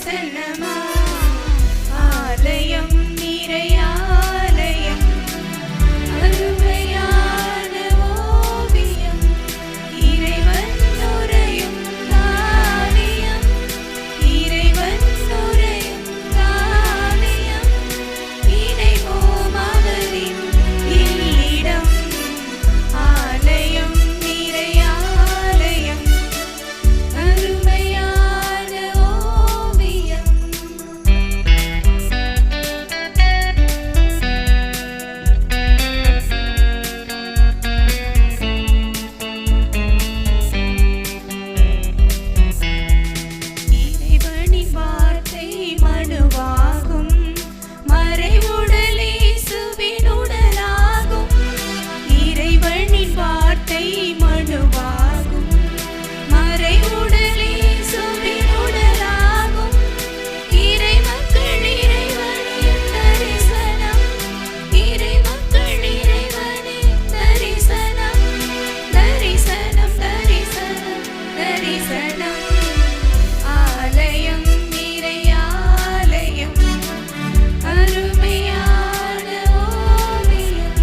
பிரசன்னமா ஆலயம் நிறையாலயம் அருமையான ஓவியம் இறைவன் நுரையும் காவியம் இறைவன் நுரையும் காவியம் இணைவோம் அவரின் இல்லிடம் ஆலயம் நிறையாலயம் அருமையான ஓவியம். இறைவனின் வார்த்தை மனுவாகும் மறைவுடல் இயேசுவின் உடலாகும் இறைவனின் வார்த்தை மனுவாகும் மறைவுடல் இயேசுவின் உடலாகும் இறைமக்கள் இறைவனின் தரிசனம் இறைமக்கள் இறைவனின் தரிசனம் தரிசனம் தரிசனம் தரிசனம் ஆலயம் நிறையாலயம் அருமையான ஓவியம்.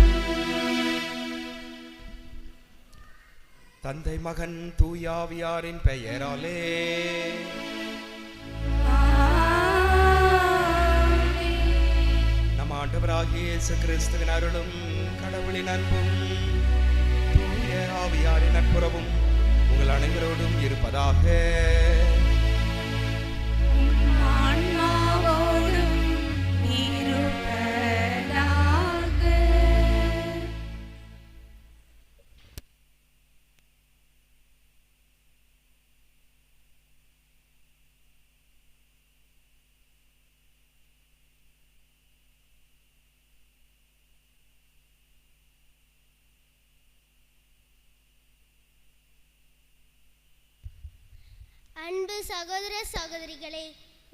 தந்தை மகன் தூயாவியாரின் பெயராலே நம் ஆண்டவராகிய இயேசு கிறிஸ்துவின் அருளும் கடவுளின் அன்பும் தூய ஆவியாரின் நட்புறவும் உங்கள் அனைவரோடும் இருப்பதாக. ஆன்மாவோடும் இருப்பதாக. அன்பு சகோதர சகோதரிகளே,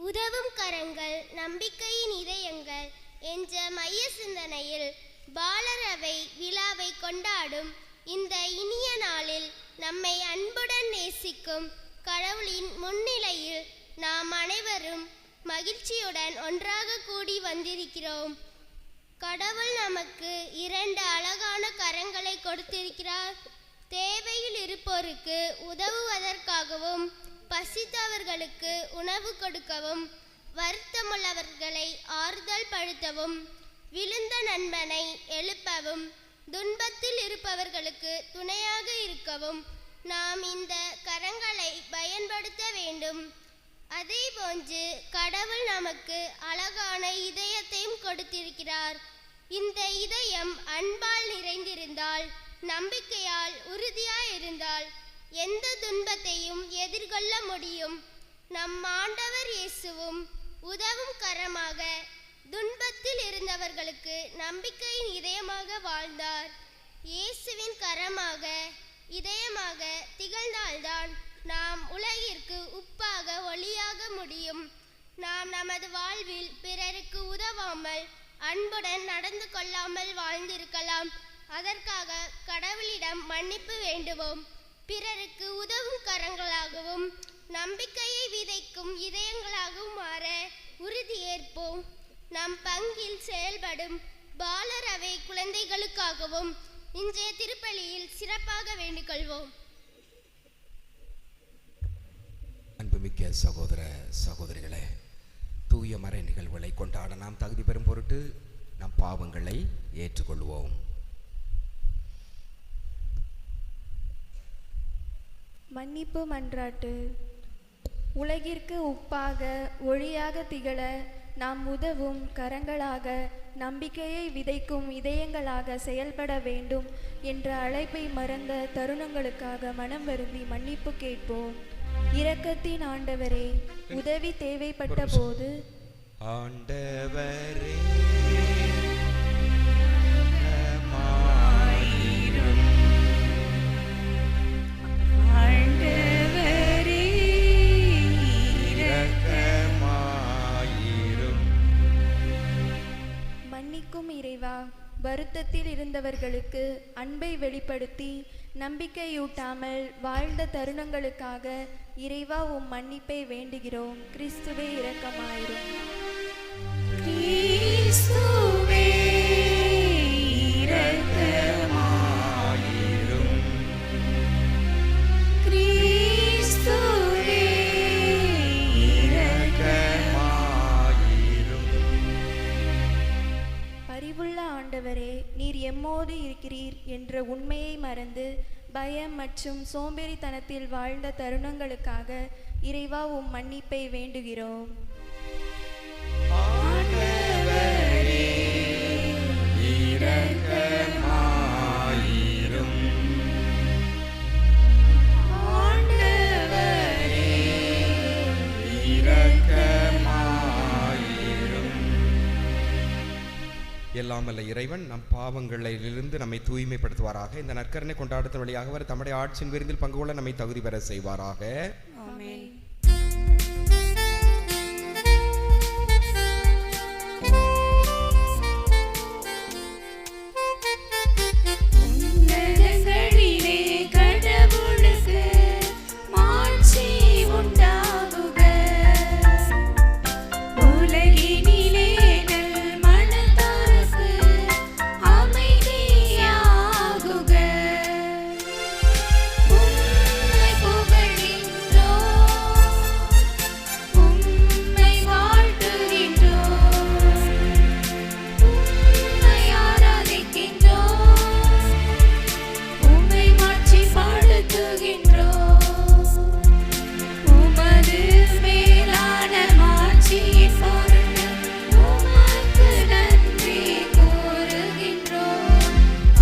உதவும் கரங்கள் நம்பிக்கையின் இதயங்கள் என்ற மைய சிந்தனையில் பாலரவை விழாவை கொண்டாடும் இந்த இனிய நாளில் நம்மை அன்புடன் நேசிக்கும் கடவுளின் முன்னிலையில் நாம் அனைவரும் மகிழ்ச்சியுடன் ஒன்றாக கூடி வந்திருக்கிறோம். கடவுள் நமக்கு 2 அழகான கரங்களை கொடுத்திருக்கிறார். தேவையில் இருப்போருக்கு உதவுவதற்காகவும் பசித்தவர்களுக்கு உணவு கொடுக்கவும் வருத்தமுள்ளவர்களை ஆறுதல் படுத்தவும் விழுந்த நண்பனை எழுப்பவும் துன்பத்தில் இருப்பவர்களுக்கு துணையாக இருக்கவும் நாம் இந்த கரங்களை பயன்படுத்த வேண்டும். அதேபோன்று கடவுள் நமக்கு அழகான இதயத்தையும் கொடுத்திருக்கிறார். இந்த இதயம் அன்பால் நிறைந்திருந்தால், நம்பிக்கையால் உறுதியாயிருந்தால் எந்த துன்பத்தையும் எதிர்கொள்ள முடியும். நம் ஆண்டவர் இயேசுவும் உதவும் கரமாக துன்பத்தில் இருந்தவர்களுக்கு நம்பிக்கையின் இதயமாக வாழ்ந்தார். இயேசுவின் கரமாக இதயமாக திகழ்ந்தால்தான் நாம் உலகிற்கு உப்பாக ஒளியாக முடியும். நாம் நமது வாழ்வில் பிறருக்கு உதவாமல் அன்புடன் நடந்து கொள்ளாமல் வாழ்ந்திருக்கலாம். அதற்காக கடவுளிடம் மன்னிப்பு வேண்டுவோம். பிறருக்கு உதவும் கரங்களாகவும் நம்பிக்கையை விதைக்கும் இதயங்களாகவும் மாற உறுதியேற்போம். நம் பங்கில் செயல்படும் பாலரவை குழந்தைகளுக்காகவும் இன்றைய திருப்பலியில் சிறப்பாக வேண்டிக்கொள்வோம். அன்புமிக்க சகோதர சகோதரிகளே, தூய மறை நிகழ்வுகளை கொண்டாட நாம் தகுதி பெறும் பொருட்டு நம் பாவங்களை ஏற்றுக்கொள்வோம். மன்னிப்பு மன்றாட்டு. உலகிற்கு உப்பாக ஒளியாக திகழ நாம் உதவும் கரங்களாக நம்பிக்கையை விதைக்கும் இதயங்களாக செயல்பட வேண்டும் என்ற அழைப்பை மறந்த தருணங்களுக்காக மனம் வருந்தி மன்னிப்பு கேட்போம். இரக்கத்தின் ஆண்டவரே, உதவி தேவைப்பட்ட போது ஆண்டவரே மன்னிக்கும் இறைவா, வருத்தத்தில் இருந்த இருந்தவர்களுக்கு அன்பை வெளிப்படுத்தி நம்பிக்கையூட்டாமல் வாழ்ந்த தருணங்களுக்காக இறைவா உம் மன்னிப்பை வேண்டுகிறோம். கிறிஸ்துவே இரக்கமாயிரும். கிறிஸ்துவே இரக்கமாயிரும். கிறிஸ்துவே இரக்கமாயிரும். பரிவுள்ள ஆண்டவரே, நீர் எம்மோடு இருக்கிறீர் என்ற உண்மையை மறந்து பயம் மற்றும் சோம்பேறித்தனத்தில் வாழ்ந்த தருணங்களுக்காக இறைவா உம் மன்னிப்பை வேண்டுகிறோம். ஆண்டவரே இரக்கமாயிரும். ஆண்டவரே இரக்கமாயிரும். எல்லாம் வல்ல இறைவன் நம் பாவங்களிலிருந்து நம்மை தூய்மைப்படுத்துவாராக. இந்த நற்கரணை கொண்டாடத்தின் வழியாக அவர் தம்முடைய ஆட்சியின் விருந்தில் பங்கு கொள்ள நம்மை தகுதி பெற செய்வாராக. ஆமென். உன்னதங்களிலே கடவுளுக்கு மாட்சி உண்டாகுக. உலகினிலே நல் மனத்தாருக்கு அமைதியாகுக. உம்மை புகழ்கின்றோம், உம்மை வாழ்த்துகின்றோம், உம்மை ஆராதிக்கின்றோம், உம்மை மாட்சிப்படுத்துகின்றோம். உமது மேலான மாட்சியின் பொருட்டு உமக்கு நன்றி கூறுகின்றோம்.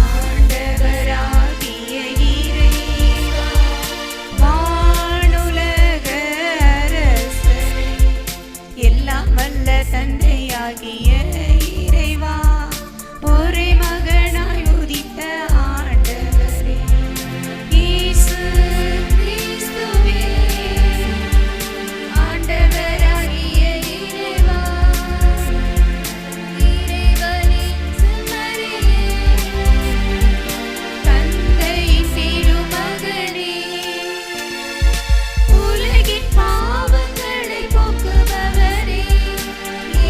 ஆண்டவராகிய இறைவா, வானுலக அரசரே, எல்லாம் வல்ல தந்தையாகிய இறைவா, ஒரே மகனாய் உதித்த ஆண்டவரே, இயேசு கிறிஸ்துவே, ஆண்டவராகிய இறைவா, இறைவனின் செம்மறியே, தந்தையின் திருமகனே, உலகின் பாவங்களை போக்குபவரே,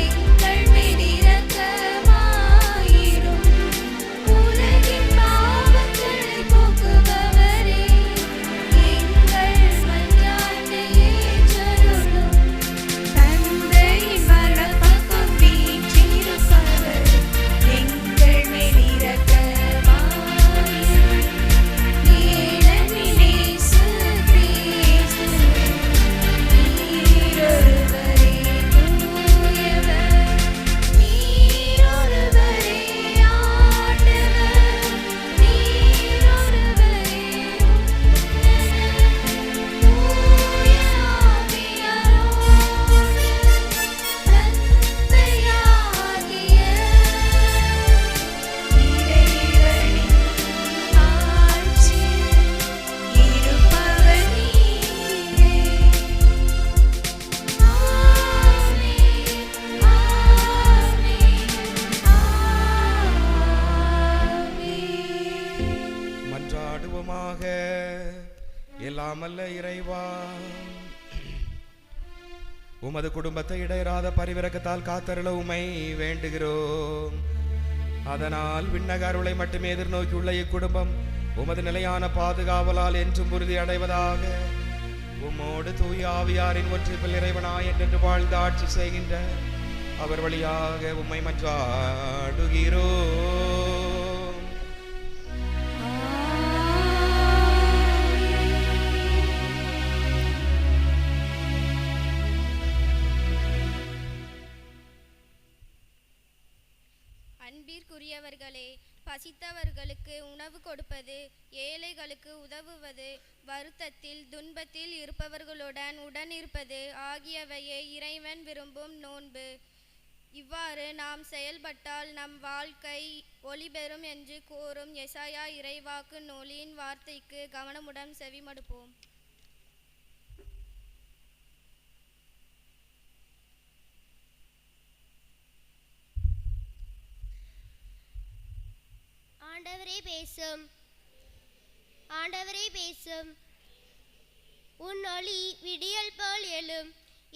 எங்கள் மேல் இரக்கமாயிரும். உலகின் பாவங்களை போக்குபவரே, எங்கள் மன்றாட்டை ஏற்றருளும். தந்தையின் வலப்பக்கம் வீற்றிருப்பவர், எங்கள் மேல் இரக்கமாயிரும். ஏனெனில் இயேசு கிறிஸ்துவே, நீர் ஒருவரே தூயவர், நீர் ஒருவரே ஆண்டவர், நீர் ஒருவரே தூய ஆவியாரோடு தந்தையாகிய இறைவனின் ஆட்சியில் இருப்பவர் நீரே. ஆமென், ஆமென். மன்றாடுவோமாக. எல்லாமல்ல இறைவா, உமது குடும்பத்தை இடையறாத பரிவிரக்கத்தால் காத்தருள உமை வேண்டுகிறோம். அதனால் விண்ணக அருளை மட்டுமே எதிர்நோக்கியுள்ள இக்குடும்பம் உமது நிலையான பாதுகாவலால் என்றும் உறுதி அடைவதாக. உம்மோடு தூய ஆவியாரின் ஒன்றிப்பில் இறைவனாய் என்றென்று வாழ்ந்து ஆட்சி செய்கின்ற அவர் வழியாக உம்மை மன்றாடுகிறோம். அன்பிற்குரியவர்களே, பசித்தவர்களுக்கு உணவு கொடுப்பது, ஏழைகளுக்கு உதவுவது, வருத்தத்தில் துன்பத்தில் இருப்பவர்களுடன் உடனிருப்பது ஆகியவையே இறைவன் விரும்பும் நோன்பு. இவ்வாறு நாம் செயல்பட்டால் நம் வாழ்க்கை ஒளிபெறும் என்று கூறும் எசாயா இறைவாக்கு நூலின் வார்த்தைக்கு கவனமுடன் செவிமடுப்போம். ஆண்டவரே பேசும். ஆண்டவரே பேசும். உன் ஒளி விடியல் போல் எழும்.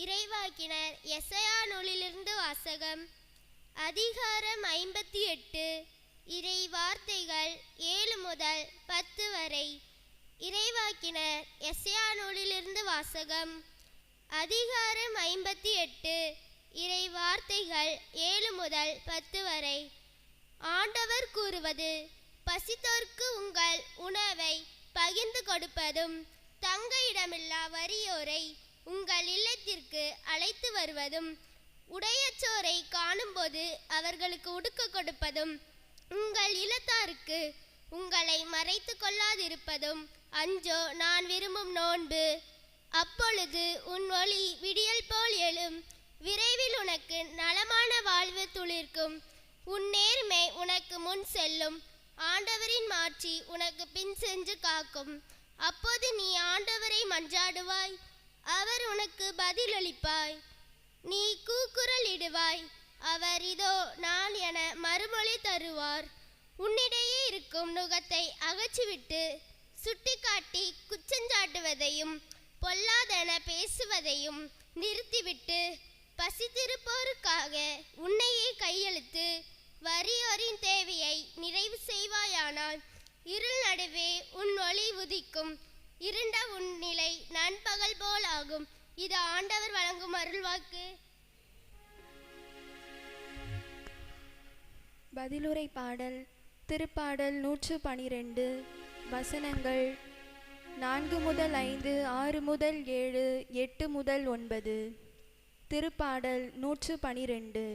இறைவாக்கினர் எசையா நூலிலிருந்து வாசகம். அதிகாரம் 58. இறை வார்த்தைகள் 7 முதல் 10 வரை. இறைவாக்கினர் எசையா நூலிலிருந்து வாசகம். அதிகாரம் 58. இறை வார்த்தைகள் 7 முதல் 10 வரை. ஆண்டவர் கூறுவது: பசித்தோர்க்கு உங்கள் உணவை பகிர்ந்து கொடுப்பதும், தங்க இடமில்லா வறியோரை உங்கள் இல்லத்திற்கு அழைத்து வருவதும், உடையச்சோரை காணும்போது அவர்களுக்கு உடுக்க கொடுப்பதும், உங்கள் இல்லத்தாருக்கு உங்களை மறைத்து கொள்ளாதிருப்பதும் அஞ்சோ நான் விரும்பும் நோன்பு. அப்பொழுது உன் ஒளி விடியல் போல் எழும். விரைவில் உனக்கு நலமான வாழ்வு துளிர்க்கும். உன் நேர்மை உனக்கு முன் செல்லும். ஆண்டவரின் மாட்சி உனக்கு பின் சென்று காக்கும். அப்போது நீ ஆண்டவரை மன்றாடுவாய், அவர் உனக்கு பதிலளிப்பாய். நீ கூக்குரல் இடுவாய், அவர் இதோ நான் என மறுமொழி தருவார். உன்னிடையே இருக்கும் நுகத்தை அகற்றிவிட்டு சுட்டிக்காட்டி குற்றஞ்சாட்டுவதையும் பொல்லாதென பேசுவதையும் நிறுத்திவிட்டு, பசித்திருப்போருக்காக உன்னையே கையெழுத்து வறியோரின் தேவையை நிறைவு செய்வாயானால், இருள் நடுவே உன் ஒளி உதிக்கும். இருண்ட உன் நிலை நண்பகல் போல் ஆகும். இது ஆண்டவர் வழங்கும் அருள்வாக்கு. பதிலுரை பாடல். திருப்பாடல் 112. வசனங்கள் 4 முதல் 5, 6 முதல் 7, 8 முதல் 9. திருப்பாடல் 112.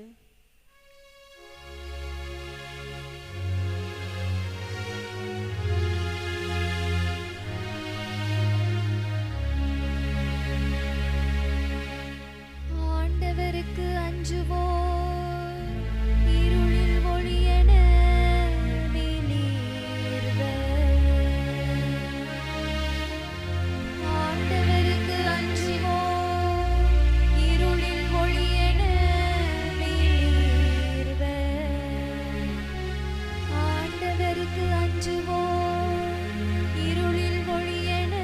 ஆண்டவருக்கு அஞ்சுவோர் இருளில் ஒளியென வெளிர்வர். ஆண்டவருக்கு அஞ்சுவோர் இருளில் ஒளியென வெளிர்வர். ஆண்டவருக்கு அஞ்சுவோர் இருளில் ஒளியென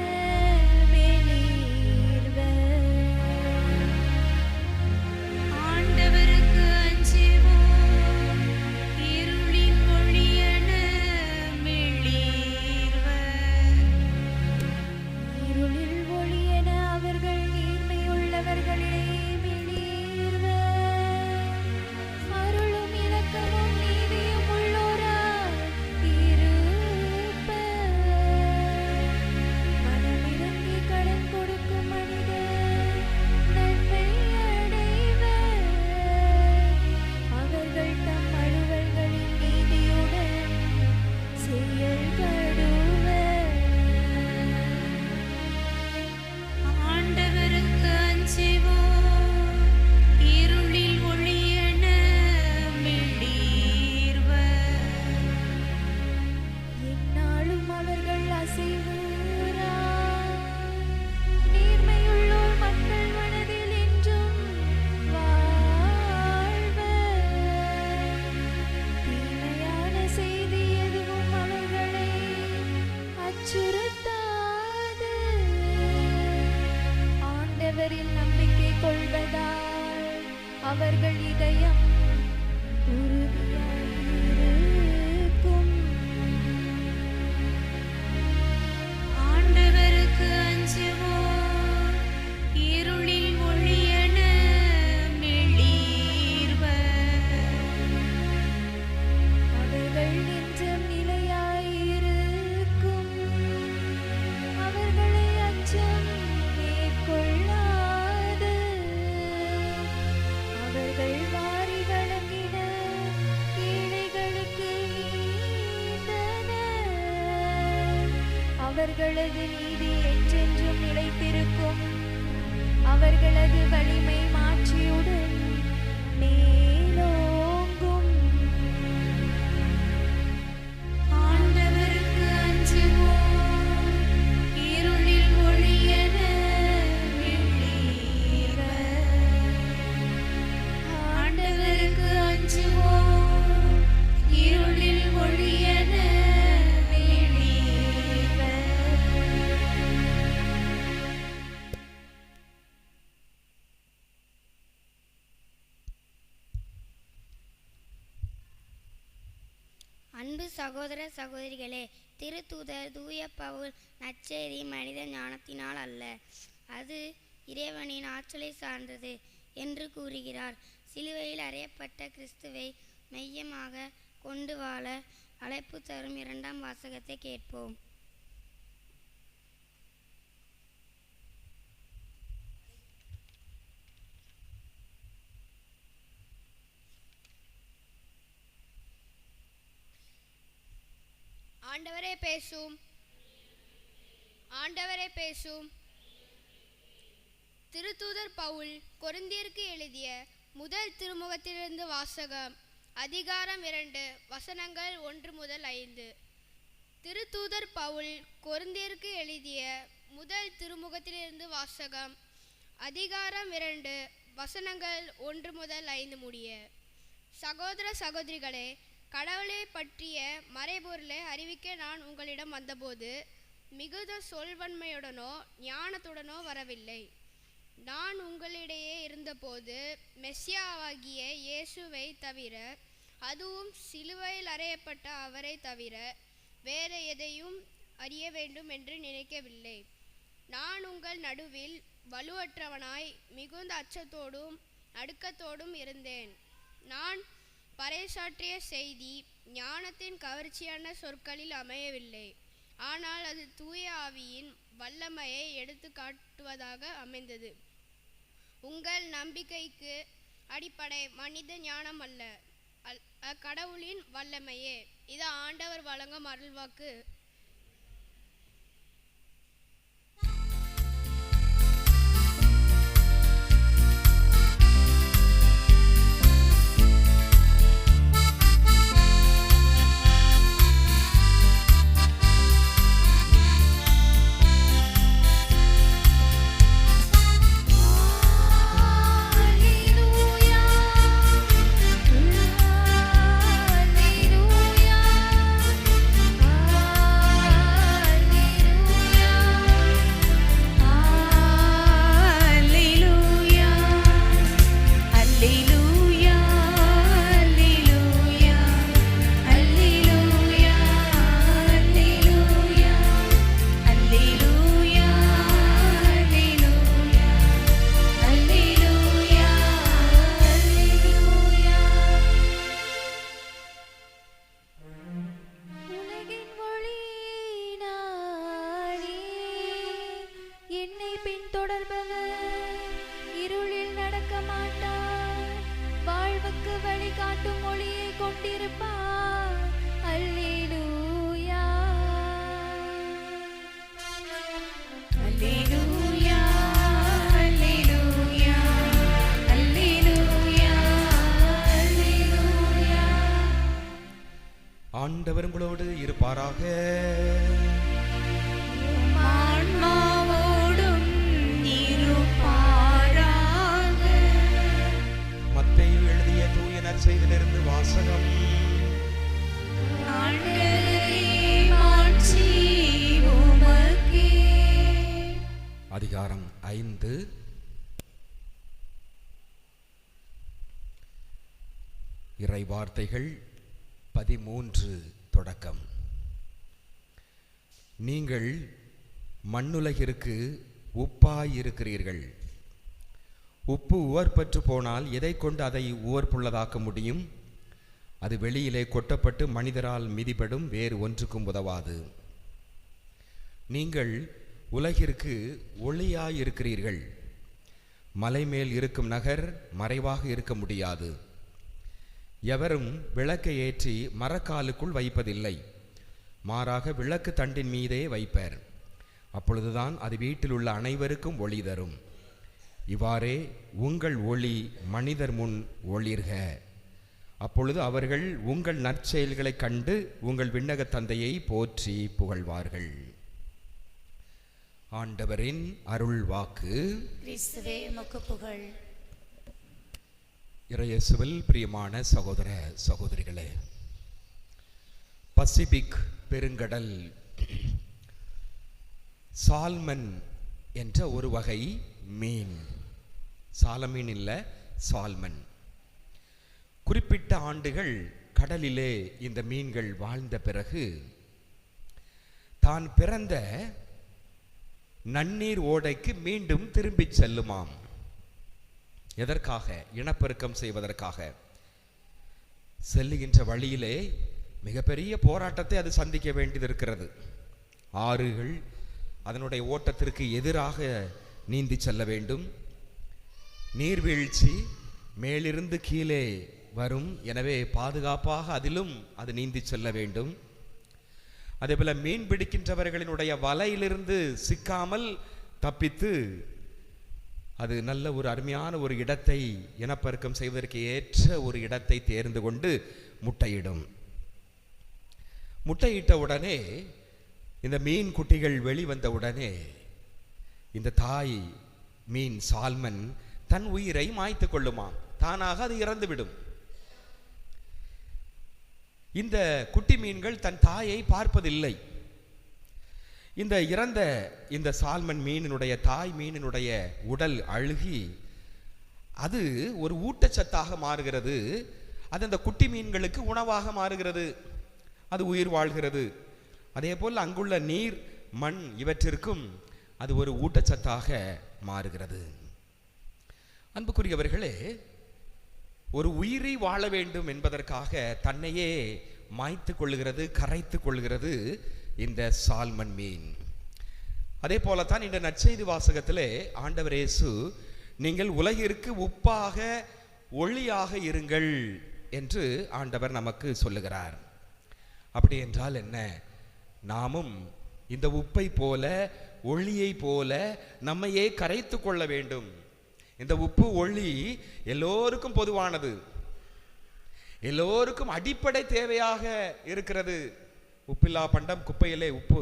வெளிர்வர். ஆண்டவருக்கு அஞ்சுவோர் இருளின் ஒளியென மிளிர்வர். இருளில் ஒளியென அவர்கள் நீர்மையுள்ளவர்களே வெளிர்வர். அருளும் இரக்கமும் நீதியும் உள்ளோராய் இருப்பர். மனமிரங்கி கடன் கொடுக்கும் மனிதர் நன்மை அடைவர். அவர்கள் தம் அலுவல்களின் நீதியுடன் செயல்படுவர். ஆண்டவருக்கு அஞ்சுவோர் இருளில் ஒளியென மிளிர்வர். எந்நாளும் அவர்கள் அசைவுறார். நேர்மையுள்ளோர் மக்கள் மனதில் என்றும் வாழ்வர். தீமையான செய்தி எதுவும் அவர்களை அச்சுறுத்தாது. ஆண்டவரில் நம்பிக்கை கொள்வதால் அவர்கள் இதயம் உறுதியாயிருக்கும். ஆண்டவருக்கு அஞ்சுவோர் இருளில் ஒளியென மிளிர்வர். அவர்கள் நெஞ்சம் நிலையாயிருக்கும். அவர்களை அச்சம் மேற்கொள்ளாது. அவர்கள் வாரி வழங்கின ஏழைகளுக்கு ஈந்தனர். அவர்களது நீதி என்றென்றும் நிலைத்திருக்கும். அவர்களது வலிமை மாட்சியுடன் மேலோங்கும். ஆண்டவருக்கு அஞ்சுவோர் இருளில் ஒளியென மிளிர்வர். ஆண்டவருக்கு அஞ்சுவோர் இருளில் ஒளியென சகோதர சகோதரிகளே, திருத்தூதர் தூய பவுல் நற்செய்தி மனித ஞானத்தினால் அல்ல, அது இறைவனின் ஆற்றலை சார்ந்தது என்று கூறுகிறார். சிலுவையில் அறையப்பட்ட கிறிஸ்துவை மையமாக கொண்டு வாழ அழைப்பு தரும் 2ஆம் வாசகத்தை கேட்போம். ஆண்டவரே பேசும், ஆண்டவரே பேசும். திருத்தூதர் பவுல் கொரிந்தியருக்கு எழுதிய முதல் திருமுகத்திலிருந்து வாசகம். அதிகாரம் 2, வசனங்கள் 1 முதல் 5. திருத்தூதர் பவுல் கொரிந்தியருக்கு எழுதிய முதல் திருமுகத்திலிருந்து வாசகம். அதிகாரம் 2, வசனங்கள் 1 முதல் 5 முடிய. சகோதர சகோதரிகளே, கடவுளை பற்றிய மறைபொருளை அறிவிக்க நான் உங்களிடம் வந்தபோது மிகுந்த சொல்வன்மையுடனோ ஞானத்துடனோ வரவில்லை. நான் உங்களிடையே இருந்தபோது மெஸ்ஸியாவாகிய இயேசுவை தவிர, அதுவும் சிலுவையில் அறையப்பட்ட அவரை தவிர வேறு எதையும் அறிய வேண்டும் என்று நினைக்கவில்லை. நான் உங்கள் நடுவில் வலுவற்றவனாய் மிகுந்த அச்சத்தோடும் நடுக்கத்தோடும் இருந்தேன். நான் பறைசாற்றிய செய்தி ஞானத்தின் கவர்ச்சியான சொற்களில் அமையவில்லை, ஆனால் அது தூய ஆவியின் வல்லமையை எடுத்து காட்டுவதாக அமைந்தது. உங்கள் நம்பிக்கைக்கு அடிப்படை மனித ஞானம் அல்ல, கடவுளின் வல்லமையே. இது ஆண்டவர் வழங்கும் அருள்வாக்கு. ஆண்டவர் உங்களோடு இருப்பாராக. மத்தேயு எழுதிய தூய நற்செய்தியிலிருந்து வாசகம். அதிகாரம் 5. இறை வார்த்தைகள் 13 தொடக்கம். நீங்கள் மண்ணுலகிற்கு உப்பாயிருக்கிறீர்கள். உப்பு உவர்பற்று போனால் எதை கொண்டு அதை உவர்ப்புள்ளதாக்க முடியும்? அது வெளியிலே கொட்டப்பட்டு மனிதரால் மிதிபடும், வேறு ஒன்றுக்கும் உதவாது. நீங்கள் உலகிற்கு ஒளியாயிருக்கிறீர்கள். மலை மேல் இருக்கும் நகர் மறைவாக இருக்க முடியாது. எவரும் விளக்கை ஏற்றி மரக்காலுக்குள் வைப்பதில்லை, மாறாக விளக்கு தண்டின் மீதே வைப்பர். அப்பொழுதுதான் அது வீட்டில் உள்ள அனைவருக்கும் ஒளி தரும். இவ்வாறே உங்கள் ஒளி மனிதர் முன் ஒளிர்க. அப்பொழுது அவர்கள் உங்கள் நற்செயல்களை கண்டு உங்கள் விண்ணக தந்தையை போற்றி புகழ்வார்கள். ஆண்டவரின் அருள் வாக்கு. கிறிஸ்துவே உமக்கு புகழ். இறையேசுவில் பிரியமான சகோதர சகோதரிகளே, பசிபிக் பெருங்கடல் சால்மன் என்ற ஒரு வகை மீன், சாலமீன் இல்ல, சால்மன், குறிப்பிட்ட ஆண்டுகள் கடலிலே இந்த மீன்கள் வாழ்ந்த பிறகு தான் பிறந்த நன்னீர் ஓடைக்கு மீண்டும் திரும்பிச் செல்லுமாம். எதற்காக? இனப்பெருக்கம் செய்வதற்காக. செல்லுகின்ற வழியிலே மிகப்பெரிய போராட்டத்தை அது சந்திக்க வேண்டியது இருக்கிறது. ஆறுகள் அதனுடைய ஓட்டத்திற்கு எதிராக நீந்தி செல்ல வேண்டும். நீர்வீழ்ச்சி மேலிருந்து கீழே வரும், எனவே பாதுகாப்பாக அதிலும் அது நீந்தி செல்ல வேண்டும். அதேபோல மீன் பிடிக்கின்றவர்களினுடைய வலையிலிருந்து சிக்காமல் தப்பித்து அது நல்ல ஒரு அருமையான ஒரு இடத்தை, இனப்பெருக்கம் செய்வதற்கு ஏற்ற ஒரு இடத்தை தேர்ந்து கொண்டு முட்டையிடும். முட்டையிட்ட உடனே இந்த மீன் குட்டிகள் வெளிவந்த உடனே இந்த தாய் மீன் சால்மன் தன் உயிரை மாய்த்து கொள்ளுமாம். தானாக அது இறந்துவிடும். இந்த குட்டி மீன்கள் தன் தாயை பார்ப்பதில்லை. இந்த இறந்த இந்த சால்மன் மீனினுடைய தாய் மீனினுடைய உடல் அழுகி அது ஒரு ஊட்டச்சத்தாக மாறுகிறது. அது அந்த குட்டி மீன்களுக்கு உணவாக மாறுகிறது. அது உயிர் வாழ்கிறது. அதே போல் அங்குள்ள நீர், மண் இவற்றிற்கும் அது ஒரு ஊட்டச்சத்தாக மாறுகிறது. அன்புக்குரியவர்களே, ஒரு உயிரை வாழ வேண்டும் என்பதற்காக தன்னையே மாய்த்து கொள்ளுகிறது, கரைத்து கொள்ளுகிறது இந்த சால்மன் மீன். அதே போலத்தான் இந்த நற்செய்தி வாசகத்திலே ஆண்டவர் இயேசு, நீங்கள் உலகிற்கு உப்பாக ஒளியாக இருங்கள் என்று ஆண்டவர் நமக்கு சொல்லுகிறார். அப்படி என்றால் என்ன? நாமும் இந்த உப்பை போல, ஒளியை போல நம்மையே கரைத்து கொள்ள வேண்டும். இந்த உப்பு ஒளி எல்லோருக்கும் பொதுவானது, எல்லோருக்கும் அடிப்படை தேவையாக இருக்கிறது. உப்பில்லா பண்டம் குப்பையிலே. உப்பு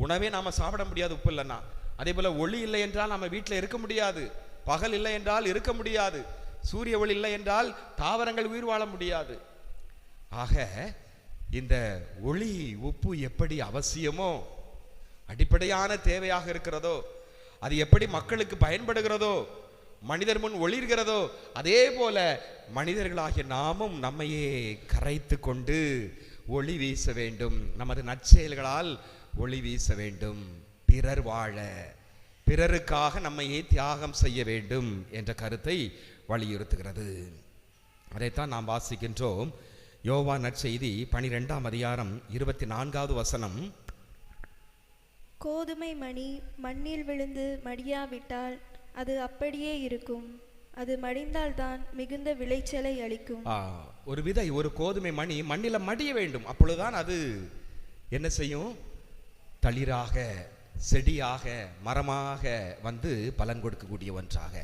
உணவே நாம சாப்பிட முடியாது உப்பு இல்லைன்னா. அதே போல ஒளி இல்லை என்றால் நம்ம வீட்டில் இருக்க முடியாது. பகல் இல்லை என்றால் இருக்க முடியாது. சூரிய ஒளி இல்லை என்றால் தாவரங்கள் உயிர் வாழ முடியாது. ஆக இந்த ஒளி, உப்பு எப்படி அவசியமோ, அடிப்படையான தேவையாக இருக்கிறதோ, அது எப்படி மக்களுக்கு பயன்படுகிறதோ, மனிதர் முன் ஒளிர்கிறதோ, அதே போல மனிதர்களாகிய நாமும் நம்மையே கரைத்து கொண்டு ஒளி வீச வேண்டும். நமது நற்செயல்களால் ஒளி வீச வேண்டும். பிறர் வாழ, பிறருக்காக நம்மையே தியாகம் செய்ய வேண்டும் என்ற கருத்தை வலியுறுத்துகிறது. அதைத்தான் நாம் வாசிக்கின்றோம். யோவான் நற்செய்தி 12ஆம் அதிகாரம் 24வது வசனம். கோதுமை மணி மண்ணில் விழுந்து மடியாவிட்டால் அது அப்படியே இருக்கும். அது மடிந்தால்தான் மிகுந்த விளைச்சலை அளிக்கும். ஒரு விதை, ஒரு கோதுமை மணி மண்ணில மடிய வேண்டும். அப்பொழுதுதான் அது என்ன செய்யும்? தளிராக, செடியாக, மரமாக வந்து பலன் கொடுக்கக்கூடிய ஒன்றாக.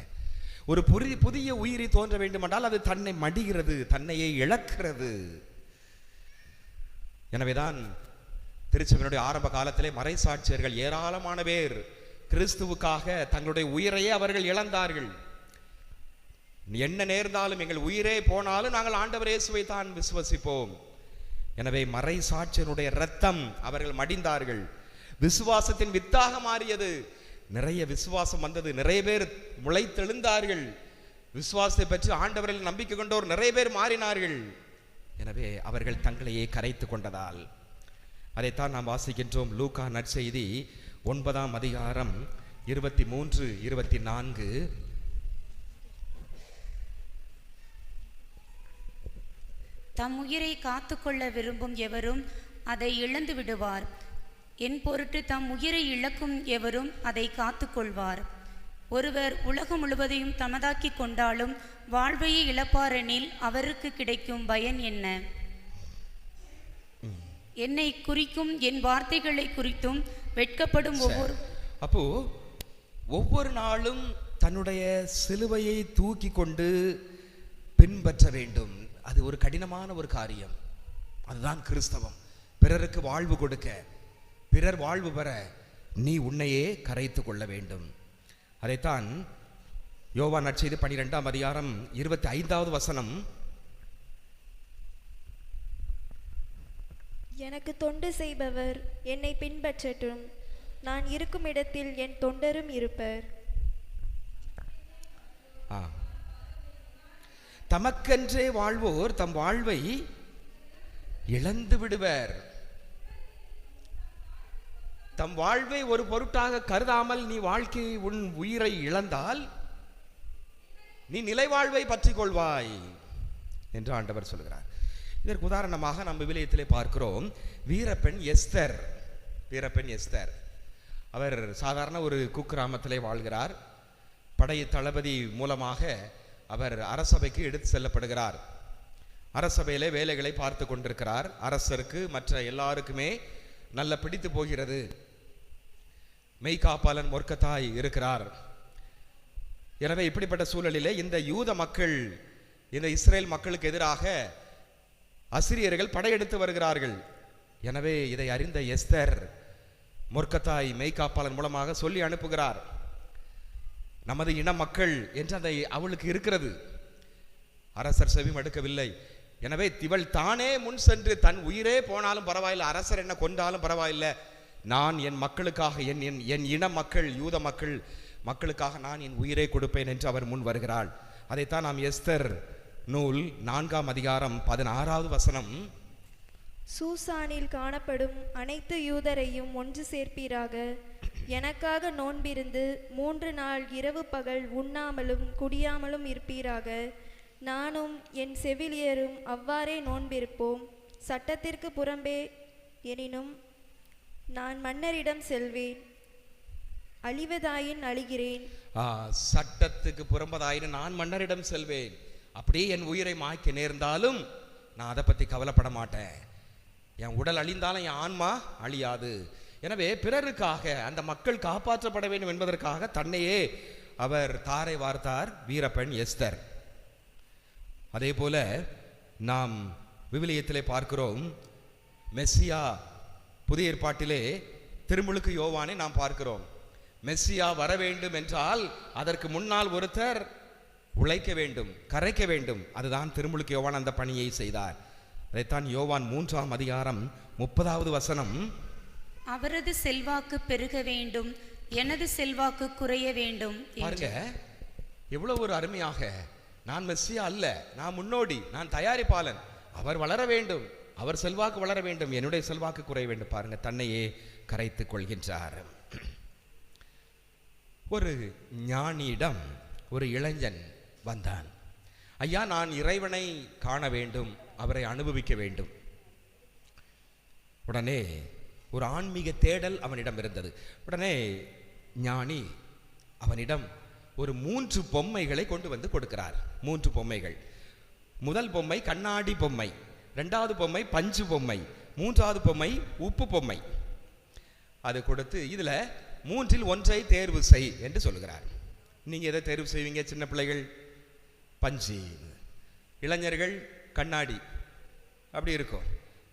ஒரு புதிய உயிரி தோன்ற வேண்டும் என்றால் அது தன்னை மடிகிறது, தன்னையே இழக்கிறது. எனவேதான் திருச்சபையினுடைய ஆரம்ப காலத்திலே மறைசாட்சியர்கள் ஏராளமான பேர் கிறிஸ்துவுக்காக தங்களுடைய உயிரையே அவர்கள் இழந்தார்கள். என்ன நேர்ந்தாலும், எங்கள் உயிரே போனாலும் நாங்கள் ஆண்டவர் இயேசுவை தான் விசுவசிப்போம். எனவே மறைசாட்சியனுடைய இரத்தம் அவர்கள் மடிந்தார்கள். விசுவாசத்தின் வித்தாக மாறியது. நிறைய விசுவாசம் வந்தது. நிறைய பேர் முளைத்தெழுந்தார்கள். விசுவாசத்தை பற்றி ஆண்டவரில் நம்பிக்கை கொண்டோர் நிறைய பேர் மாறினார்கள். எனவே அவர்கள் தங்களையே கரைத்து கொண்டதால். அதைத்தான் நாம் வாசிக்கின்றோம். லூக்கா நற்செய்தி 9ஆம் அதிகாரம் 23, 24. தம் உயிரை காத்துக்கொள்ள விரும்பும் எவரும் அதை இழந்து விடுவார். என் பொருட்டு தம் உயிரை இழக்கும் எவரும் அதை காத்துக்கொள்வார். ஒருவர் உலகம் முழுவதையும் தமதாக்கி கொண்டாலும் வாழ்வையை இழப்பாரெனில் அவருக்கு கிடைக்கும் பயன் என்ன? என்னை குறிக்கும் என் வார்த்தைகளை குறித்தும் வெட்கப்படும் ஒவ்வொரு நாளும் தன்னுடைய சிலுவையை தூக்கி கொண்டு பின்பற்ற வேண்டும். அது ஒரு கடினமான ஒரு காரியம். அதுதான் கிறிஸ்தவம். பிறருக்கு வாழ்வு கொடுக்க, பிறர் வாழ்வு பெற நீ உன்னையே கரைத்து கொள்ள வேண்டும். அதைத்தான் யோவான் நற்செய்தி 12ஆம் அதிகாரம் 25வது வசனம். எனக்கு தொண்டு செய்பவர் என்னை பின்பற்றட்டும். நான் இருக்கும் இடத்தில் என் தொண்டரும் இருப்பர். தமக்கென்றே வாழ்வோர் தம் வாழ்வை இழந்து விடுவர். தம் வாழ்வை ஒரு பொருட்டாக கருதாமல் நீ வாழ்க்கையை உன் உயிரை இழந்தால் நீ நிலைவாழ்வை பற்றி கொள்வாய் என்று ஆண்டவர் சொல்கிறார். இதற்கு உதாரணமாக நம்ம விவிலியத்திலே பார்க்கிறோம் வீரப்பெண் எஸ்தர். வீரப்பெண் எஸ்தர் அவர் சாதாரண ஒரு குக்கிராமத்திலே வாழ்கிறார். படை தளபதி மூலமாக அவர் அரசபைக்கு எடுத்து செல்லப்படுகிறார். அரசபையிலே வேலைகளை பார்த்து கொண்டிருக்கிறார். அரசருக்கு மற்ற எல்லாருக்குமே நல்ல பிடித்து போகிறது. மெய்காப்பாளன் மொர்க்கத்தாய் இருக்கிறார். எனவே இப்படிப்பட்ட சூழலிலே இந்த யூத மக்கள், இந்த இஸ்ரேல் மக்களுக்கு எதிராக அசிரியர்கள் படையெடுத்து வருகிறார்கள். எனவே இதை அறிந்த எஸ்தர் மொர்க்கத்தாய் மெய்காப்பாளன் மூலமாக சொல்லி அனுப்புகிறார். நமது இன மக்கள் என்று அந்த அவளுக்கு இருக்கிறது. அரசர் செவி மடுக்கவில்லை. எனவே இவள் தானே முன் சென்று தன் உயிரே போனாலும் பரவாயில்லை, அரசர் என்ன கொண்டாலும் பரவாயில்லை, நான் என் மக்களுக்காக என் இன மக்கள் யூத மக்களுக்காக நான் என் உயிரை கொடுப்பேன் என்று அவர் முன் வருகிறாள். அதைத்தான் நாம் எஸ்தர் நூல் 4ஆம் அதிகாரம் 16வது வசனம். சூசானில் காணப்படும் அனைத்து யூதரையும் ஒன்று சேர்ப்பீராக. எனக்காக நோன்பிருந்து 3 நாள் இரவு பகல் உண்ணாமலும் குடியாமலும் இருப்பீராக. நானும் என் செவிலியரும் அவ்வாறே நோன்பிருப்போம். சட்டத்திற்கு புறம்பே எனினும் நான் மன்னரிடம் செல்வேன். அழிவதாயின் அழிகிறேன். சட்டத்துக்கு புறம்பதாயின் நான் மன்னரிடம் செல்வேன். அப்படியே என் உயிரை மாய்க்க நேர்ந்தாலும் நான் அதை பற்றி கவலைப்பட மாட்டேன். என் உடல் அழிந்தாலும் என் ஆன்மா அழியாது. எனவே பிறருக்காக அந்த மக்கள் காப்பாற்றப்பட வேண்டும் என்பதற்காக தன்னையே அவர் தாரை வார்த்தார் வீரப்பெண் எஸ்தர். அதே போல நாம் விவிலியத்திலே பார்க்கிறோம். மெஸ்ஸியா புதிய ஏற்பாட்டிலே திருமுழுக்கு யோவானை நாம் பார்க்கிறோம். மெஸ்ஸியா வர வேண்டும் என்றால் அதற்கு முன்னால் ஒருத்தர் உழைக்க வேண்டும், கரைக்க வேண்டும். அதுதான் திருமுழுக்கு யோவான் அந்த பணியை செய்தார். அதைத்தான் யோவான் 3ஆம் அதிகாரம் 30வது வசனம். அவரது செல்வாக்கு பெருக வேண்டும், எனது செல்வாக்கு குறைய வேண்டும். பாருங்க எவ்வளவு ஒரு அருமையாக, நான் மெஸ்ஸியா அல்ல, நான் முன்னோடி, நான் தயாரிப்பாளன். அவர் வளர வேண்டும், அவர் செல்வாக்கு வளர வேண்டும், என்னுடைய செல்வாக்கு குறைய வேண்டும். பாருங்க, தன்னையே கரைத்துக் கொள்கின்றார். ஒரு ஞானியிடம் ஒரு இளைஞன் வந்தான். ஐயா, நான் இறைவனை காண வேண்டும், அவரை அனுபவிக்க வேண்டும். உடனே ஒரு ஆன்மீக தேடல் அவனிடம் இருந்தது. உடனே ஞானி அவனிடம் ஒரு 3 பொம்மைகளை கொண்டு வந்து கொடுக்கிறார். 3 பொம்மைகள். முதல் பொம்மை கண்ணாடி பொம்மை, 2வது பொம்மை பஞ்சு பொம்மை, 3வது பொம்மை உப்பு பொம்மை. அது கொடுத்து இதுல 3இல் ஒன்றை தேர்வு செய் என்று சொல்கிறார். நீங்க எதை தேர்வு செய்வீங்க? சின்ன பிள்ளைகள் பஞ்சு, இளைஞர்கள் கண்ணாடி. அப்படி இருக்கும்.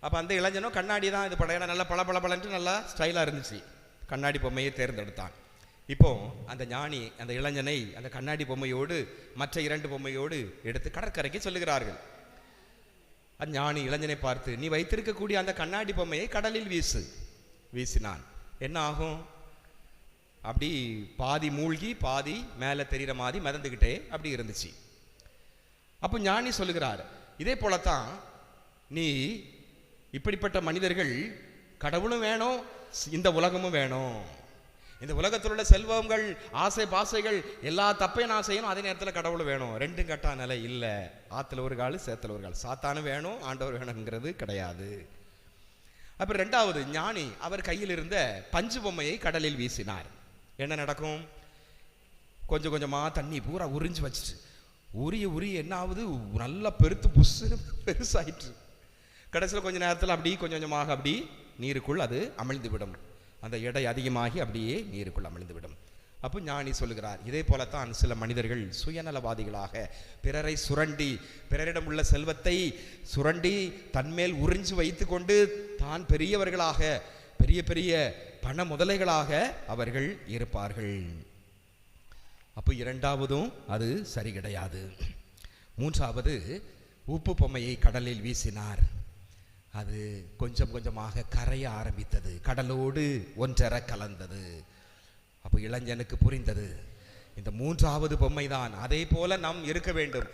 அப்போ அந்த இளைஞனும் கண்ணாடி தான் இது படையில நல்லா பளபளபளன்னு நல்லா ஸ்டைலாக இருந்துச்சு. கண்ணாடி பொம்மையை தேர்ந்தெடுத்தான். இப்போ அந்த ஞானி அந்த இளைஞனை அந்த கண்ணாடி பொம்மையோடு மற்ற 2 பொம்மையோடு எடுத்து கடற்கரைக்கு சொல்லுகிறார்கள். அந்த ஞானி இளைஞனை பார்த்து, நீ வைத்திருக்கக்கூடிய அந்த கண்ணாடி பொம்மையை கடலில் வீசு. வீசினான். என்ன ஆகும்? அப்படி பாதி மூழ்கி பாதி மேலே தெரிகிற மாதிரி மிதந்துக்கிட்டே அப்படி இருந்துச்சு. அப்போ ஞானி சொல்லுகிறார், இதே போலத்தான் நீ இப்படிப்பட்ட மனிதர்கள், கடவுளும் வேணும், இந்த உலகமும் வேணும். இந்த உலகத்தில் உள்ள செல்வங்கள், ஆசை பாசைகள் எல்லா தப்பையும் நான் செய்யணும், அதே நேரத்தில் கடவுளும் வேணும். 2ம் கட்டா நிலை இல்லை. ஆற்றுல ஒரு கால் சேத்துல ஒரு கால். சாத்தானும் வேணும், ஆண்டவர் வேணுங்கிறது கிடையாது. அப்புறம் 2வது ஞானி அவர் கையில் இருந்த பஞ்சு பொம்மையை கடலில் வீசினார். என்ன நடக்கும்? கொஞ்சம் கொஞ்சமாக தண்ணி பூரா உறிஞ்சு வச்சுட்டு உரிய என்ன ஆகுது? நல்லா பெருத்து புஷ்ஷுன்னு பெருசாயிற்று. கடைசியில் கொஞ்ச நேரத்தில் அப்படி கொஞ்சம் கொஞ்சமாக அப்படி நீருக்குள் அது அமிழ்ந்து விடும். அந்த எடை அதிகமாகி அப்படியே நீருக்குள் அமிழ்ந்து விடும். அப்போ ஞானி சொல்லுகிறார், இதே போலத்தான் சில மனிதர்கள் சுயநலவாதிகளாக பிறரை சுரண்டி, பிறரிடம் உள்ள செல்வத்தை சுரண்டி தன்மேல் உறிஞ்சு வைத்து கொண்டு தான் பெரியவர்களாக, பெரிய பெரிய பண முதலைகளாக அவர்கள் இருப்பார்கள். அப்போ 2வதும் அது சரி கிடையாது. 3வது உப்பு பொம்மையை கடலில் வீசினார். அது கொஞ்சம் கொஞ்சமாக கரைய ஆரம்பித்தது, கடலோடு ஒன்றரை கலந்தது. அப்போ இளைஞனுக்கு புரிந்தது, இந்த மூன்றாவது பொம்மை தான். அதே போல நாம் இருக்க வேண்டும்.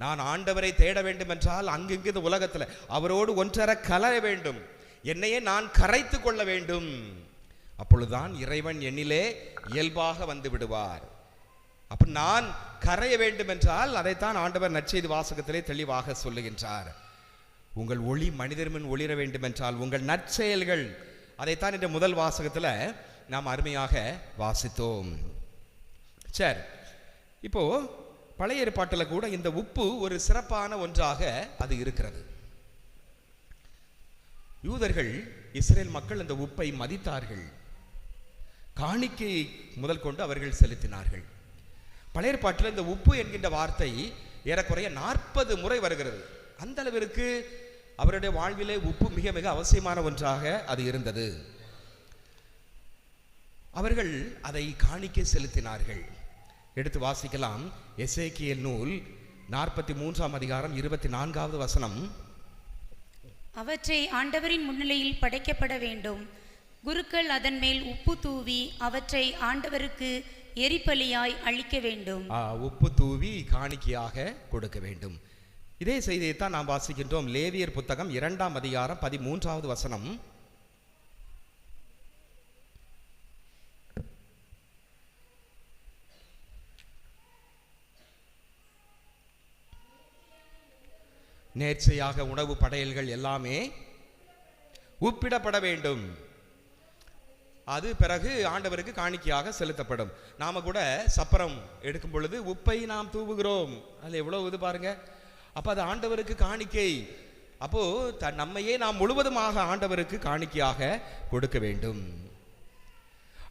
நான் ஆண்டவரை தேட வேண்டும் என்றால் அங்கிங்கு இந்த உலகத்தில் அவரோடு ஒன்றரை கலர வேண்டும். என்னையே நான் கரைத்து கொள்ள வேண்டும். அப்பொழுதுதான் இறைவன் என்னிலே இயல்பாக வந்து விடுவார். அப்ப நான் கரைய வேண்டும் என்றால் அதைத்தான் ஆண்டவர் நற்செய்தி வாசகத்திலே தெளிவாக சொல்லுகின்றார். உங்கள் ஒளி மனிதர் முன் ஒளிர வேண்டும் என்றால் உங்கள் நற்செயல்கள், அதைத்தான் இந்த முதல் வாசகத்தில் நாம் அருமையாக வாசித்தோம். சரி, இப்போ பழைய ஏற்பாட்டில் கூட இந்த உப்பு ஒரு சிறப்பான ஒன்றாக அது இருக்கிறது. யூதர்கள், இஸ்ரேல் மக்கள் இந்த உப்பை மதித்தார்கள். காணிக்கை முதல் கொண்டு அவர்கள் செலுத்தினார்கள். பழைய ஏற்பாட்டில் இந்த உப்பு என்கின்ற வார்த்தை ஏறக்குறைய 40 முறை வருகிறது. அந்த அளவிற்கு அவருடைய வாழ்விலே உப்பு மிக மிக அவசியமான ஒன்றாக அது இருந்தது. அவர்கள் அதை காணிக்கை செலுத்தினார்கள். எடுத்து வாசிக்கலாம். எசேக்கியேல் நூல் 43ஆம் அதிகாரம் 24வது வசனம். அவற்றை ஆண்டவரின் முன்னிலையில் படைக்கப்பட வேண்டும். குருக்கள் அதன் மேல் உப்பு தூவி அவற்றை ஆண்டவருக்கு எரிபலியாய் அளிக்க வேண்டும். உப்பு தூவி காணிக்கையாக கொடுக்க வேண்டும். இதே செய்தியைத்தான் நாம் வாசிக்கின்றோம். லேவியர் புத்தகம் 2ஆம் அதிகாரம் 13வது வசனம். நேர்ச்சையாக உணவு படையல்கள் எல்லாமே உப்பிடப்பட வேண்டும். அது பிறகு ஆண்டவருக்கு காணிக்கையாக செலுத்தப்படும். நாம கூட சப்பரம் எடுக்கும் பொழுது உப்பை நாம் தூவுகிறோம். அது எவ்வளவு இது பாருங்க. அப்ப அது ஆண்டவருக்கு காணிக்கை. அப்போ நம்மையே நாம் முழுவதுமாக ஆண்டவருக்கு காணிக்கையாக கொடுக்க வேண்டும்.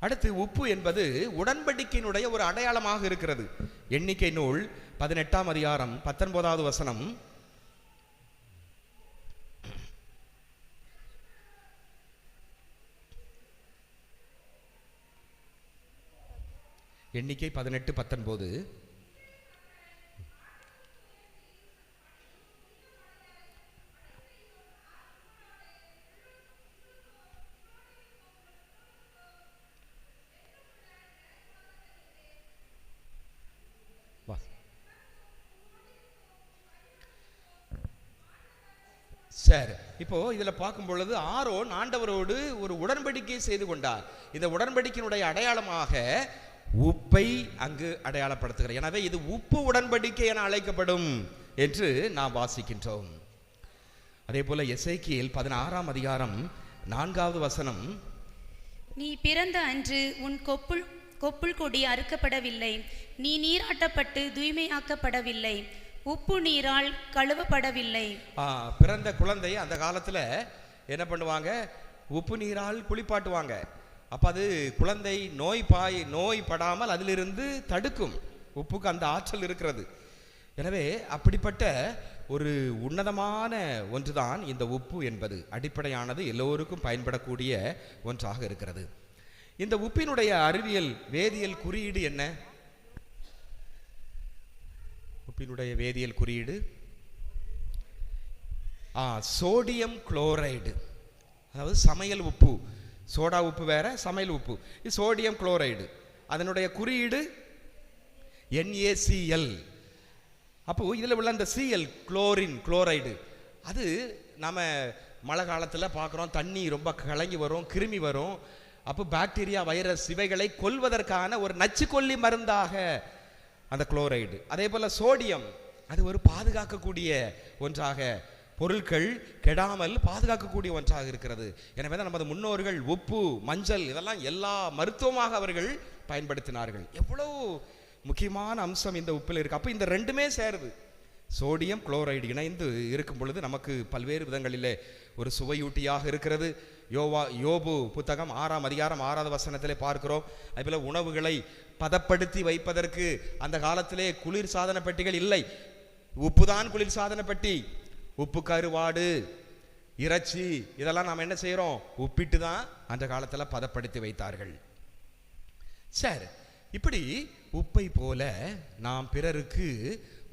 அடுத்து உப்பு என்பது உடன்படிக்கையினுடைய ஒரு அடையாளமாக இருக்கிறது. எண்ணிக்கை நூல் 18ஆம் அதிகாரம் 19வது வசனம். எண்ணிக்கை 18:19. சரி, இப்போ இதுல பார்க்கும் பொழுது ஆரோன் ஆண்டவரோடு ஒரு உடன்படிக்கை செய்து கொண்டார். இந்த உடன்படிக்கையினுடைய அடையாளமாக உப்பை அங்கு அடையாளப்படுத்துகிறார். எனவே இது உப்பு உடன்படிக்கை என அழைக்கப்படும் என்று நாம் வாசிக்கின்றோம். அதே போல எசேக்கியேல் 16ஆம் அதிகாரம் 4வது வசனம். நீ பிறந்த அன்று உன் கொப்புள் கொடி அறுக்கப்படவில்லை, நீ நீராட்டப்பட்டு தூய்மையாக்கப்படவில்லை, உப்பு நீரால் கழுவப்படவில்லை. பிறந்த குழந்தை அந்த காலத்துல என்ன பண்ணுவாங்க? உப்பு நீரால் குளிப்பாட்டுவாங்க. அப்ப அது குழந்தை நோய் படாமல் அதிலிருந்து தடுக்கும். உப்புக்கு அந்த ஆற்றல் இருக்கிறது. எனவே அப்படிப்பட்ட ஒரு உன்னதமான ஒன்றுதான் இந்த உப்பு என்பது. அடிப்படையானது, எல்லோருக்கும் பயன்படக்கூடிய ஒன்றாக இருக்கிறது. இந்த உப்பினுடைய அறிவியல் வேதியியல் குறியீடு என்ன? உப்பினுடைய வேதியியல் குறியீடு சோடியம் குளோரைடு. அதாவது சமையல் உப்பு. சோடா உப்பு வேற, சமையல் உப்பு. இது சோடியம் குளோரைடு. அதனுடைய குறியீடு NaCl. அப்போ இதில் உள்ள அந்த Cl குளோரைடு, அது நம்ம மழை காலத்தில் பார்க்குறோம். தண்ணி ரொம்ப கலங்கி வரும், கிருமி வரும். அப்போ பாக்டீரியா, வைரஸ் இவைகளை கொல்வதற்கான ஒரு நச்சுக்கொல்லி மருந்தாக அந்த குளோரைடு. அதே போல் சோடியம், அது ஒரு பாதுகாக்கக்கூடிய ஒன்றாக, பொருட்கள் கெடாமல் பாதுகாக்கக்கூடிய ஒன்றாக இருக்கிறது. எனவே தான் நமது முன்னோர்கள் உப்பு, மஞ்சள் இதெல்லாம் எல்லா மருத்துவமாக அவர்கள் பயன்படுத்தினார்கள். எவ்வளவு முக்கியமான அம்சம் இந்த உப்பில் இருக்கு. அப்போ இந்த ரெண்டுமே சேருது, சோடியம் குளோரைடு இணைந்து இருக்கும் பொழுது நமக்கு பல்வேறு விதங்களிலே ஒரு சுவையூட்டியாக இருக்கிறது. யோபு புத்தகம் 6ஆம் அதிகாரம் 6வது வசனத்திலே பார்க்கிறோம். அதுபோல உணவுகளை பதப்படுத்தி வைப்பதற்கு அந்த காலத்திலே குளிர் சாதன பெட்டிகள் இல்லை. உப்புதான் குளிர் சாதன பெட்டி. உப்பு கருவாடு, இறைச்சி இதெல்லாம் நாம் என்ன செய்கிறோம்? உப்பிட்டு தான் அந்த காலத்தில் பதப்படுத்தி வைத்தார்கள். சரி, இப்படி உப்பை போல நாம் பிறருக்கு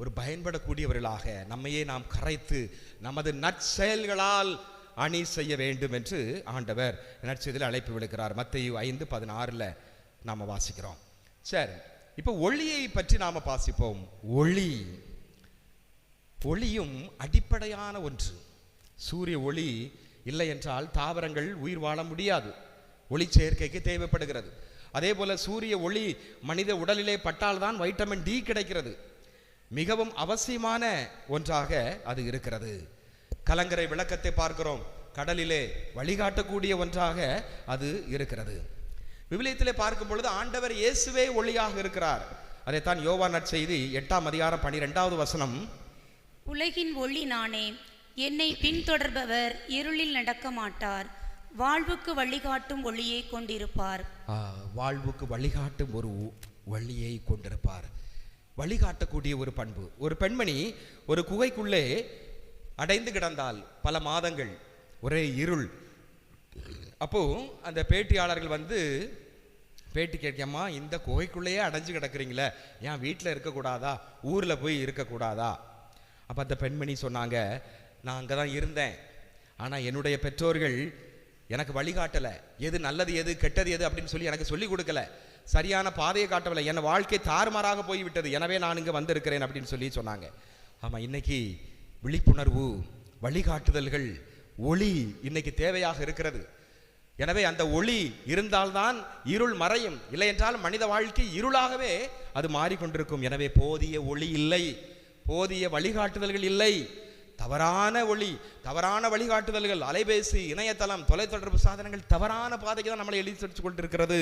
ஒரு பயன்படக்கூடியவர்களாக நம்மையே நாம் கரைத்து நமது நற்செயல்களால் அணி செய்ய வேண்டும் என்று ஆண்டவர் நற்செய்தியில் அழைப்பு விடுக்கிறார். மத்தேயு 5:16 நாம் வாசிக்கிறோம். சரி, இப்போ ஒளியை பற்றி நாம வாசிப்போம். ஒளியும் அடிப்படையான ஒன்று. சூரிய ஒளி இல்லை என்றால் தாவரங்கள் உயிர் வாழ முடியாது. ஒளி சேர்க்கைக்கு தேவைப்படுகிறது. அதே போல சூரிய ஒளி மனித உடலிலே பட்டால்தான் வைட்டமின் டி கிடைக்கிறது. மிகவும் அவசியமான ஒன்றாக அது இருக்கிறது. கலங்கரை விளக்கத்தை பார்க்கிறோம், கடலிலே வழிகாட்டக்கூடிய ஒன்றாக அது இருக்கிறது. விவிலியத்திலே பார்க்கும் பொழுது ஆண்டவர் இயேசுவே ஒளியாக இருக்கிறார். அதைத்தான் யோவான் நற்செய்தி 8ஆம் அதிகாரம் 12வது வசனம், உலகின் ஒளி நானே, என்னை பின்தொடர்பவர் இருளில் நடக்க மாட்டார், வாழ்வுக்கு வழிகாட்டும் ஒளியை கொண்டிருப்பார். வாழ்வுக்கு வழிகாட்டும் ஒரு வழியை கொண்டிருப்பார். வழிகாட்டக்கூடிய ஒரு பண்பு. ஒரு பெண்மணி ஒரு குகைக்குள்ளே அடைந்து கிடந்தால் பல மாதங்கள், ஒரே இருள். அப்போ அந்த பேட்டியாளர்கள் வந்து பேட்டி கேட்கம்மா, இந்த குகைக்குள்ளேயே அடைஞ்சு கிடக்குறீங்களே, ஏன் வீட்டில் இருக்கக்கூடாதா, ஊரில் போய் இருக்கக்கூடாதா? அப்போ அந்த பெண்மணி சொன்னாங்க, நான் அங்கே தான் இருந்தேன், ஆனால் என்னுடைய பெற்றோர்கள் எனக்கு வழிகாட்டலை, எது நல்லது எது கெட்டது எது அப்படின்னு சொல்லி எனக்கு சொல்லிக் கொடுக்கல, சரியான பாதையை காட்டவில்லை, என் வாழ்க்கை தாறுமாறாக போய்விட்டது, எனவே நான் இங்கே வந்திருக்கிறேன் அப்படின்னு சொல்லி சொன்னாங்க. ஆமாம், இன்னைக்கு விழிப்புணர்வு, வழிகாட்டுதல்கள், ஒளி இன்னைக்கு தேவையாக இருக்கிறது. எனவே அந்த ஒளி இருந்தால்தான் இருள் மறையும், இல்லை என்றால் மனித வாழ்க்கை இருளாகவே அது மாறிக்கொண்டிருக்கும். எனவே போதிய ஒளி இல்லை, போதிய வழிகாட்டுதல்கள் இல்லை, தவறான ஒளி, தவறான வழிகாட்டுதல்கள், அலைபேசி, இணையதளம், தொலைத்தொடர்பு சாதனங்கள் தவறான பாதைக்கு தான் நம்மளை எழுதி கொண்டிருக்கிறது.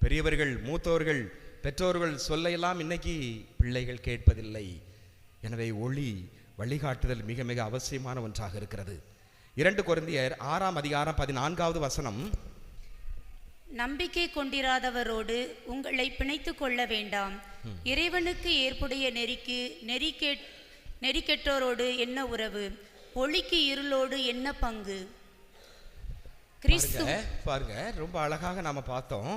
பெரியவர்கள், மூத்தோர்கள், பெற்றோர்கள் சொல்லையெல்லாம் இன்னைக்கு பிள்ளைகள் கேட்பதில்லை. எனவே ஒளி, வழிகாட்டுதல் மிக மிக அவசியமான ஒன்றாக இருக்கிறது. 2 கொரிந்தியர் 6ஆம் அதிகாரம் 14வது வசனம், நம்பிக்கை கொண்டிராதவரோடு உங்களை பிணைத்து கொள்ள வேண்டாம், இறைவனுக்கு ஏற்புடைய நெறிக்கெட்டோரோடு என்ன உறவு, ஒளிக்கு இருளோடு என்ன பங்கு? பாருங்க, ரொம்ப அழகாக நாம பார்த்தோம்.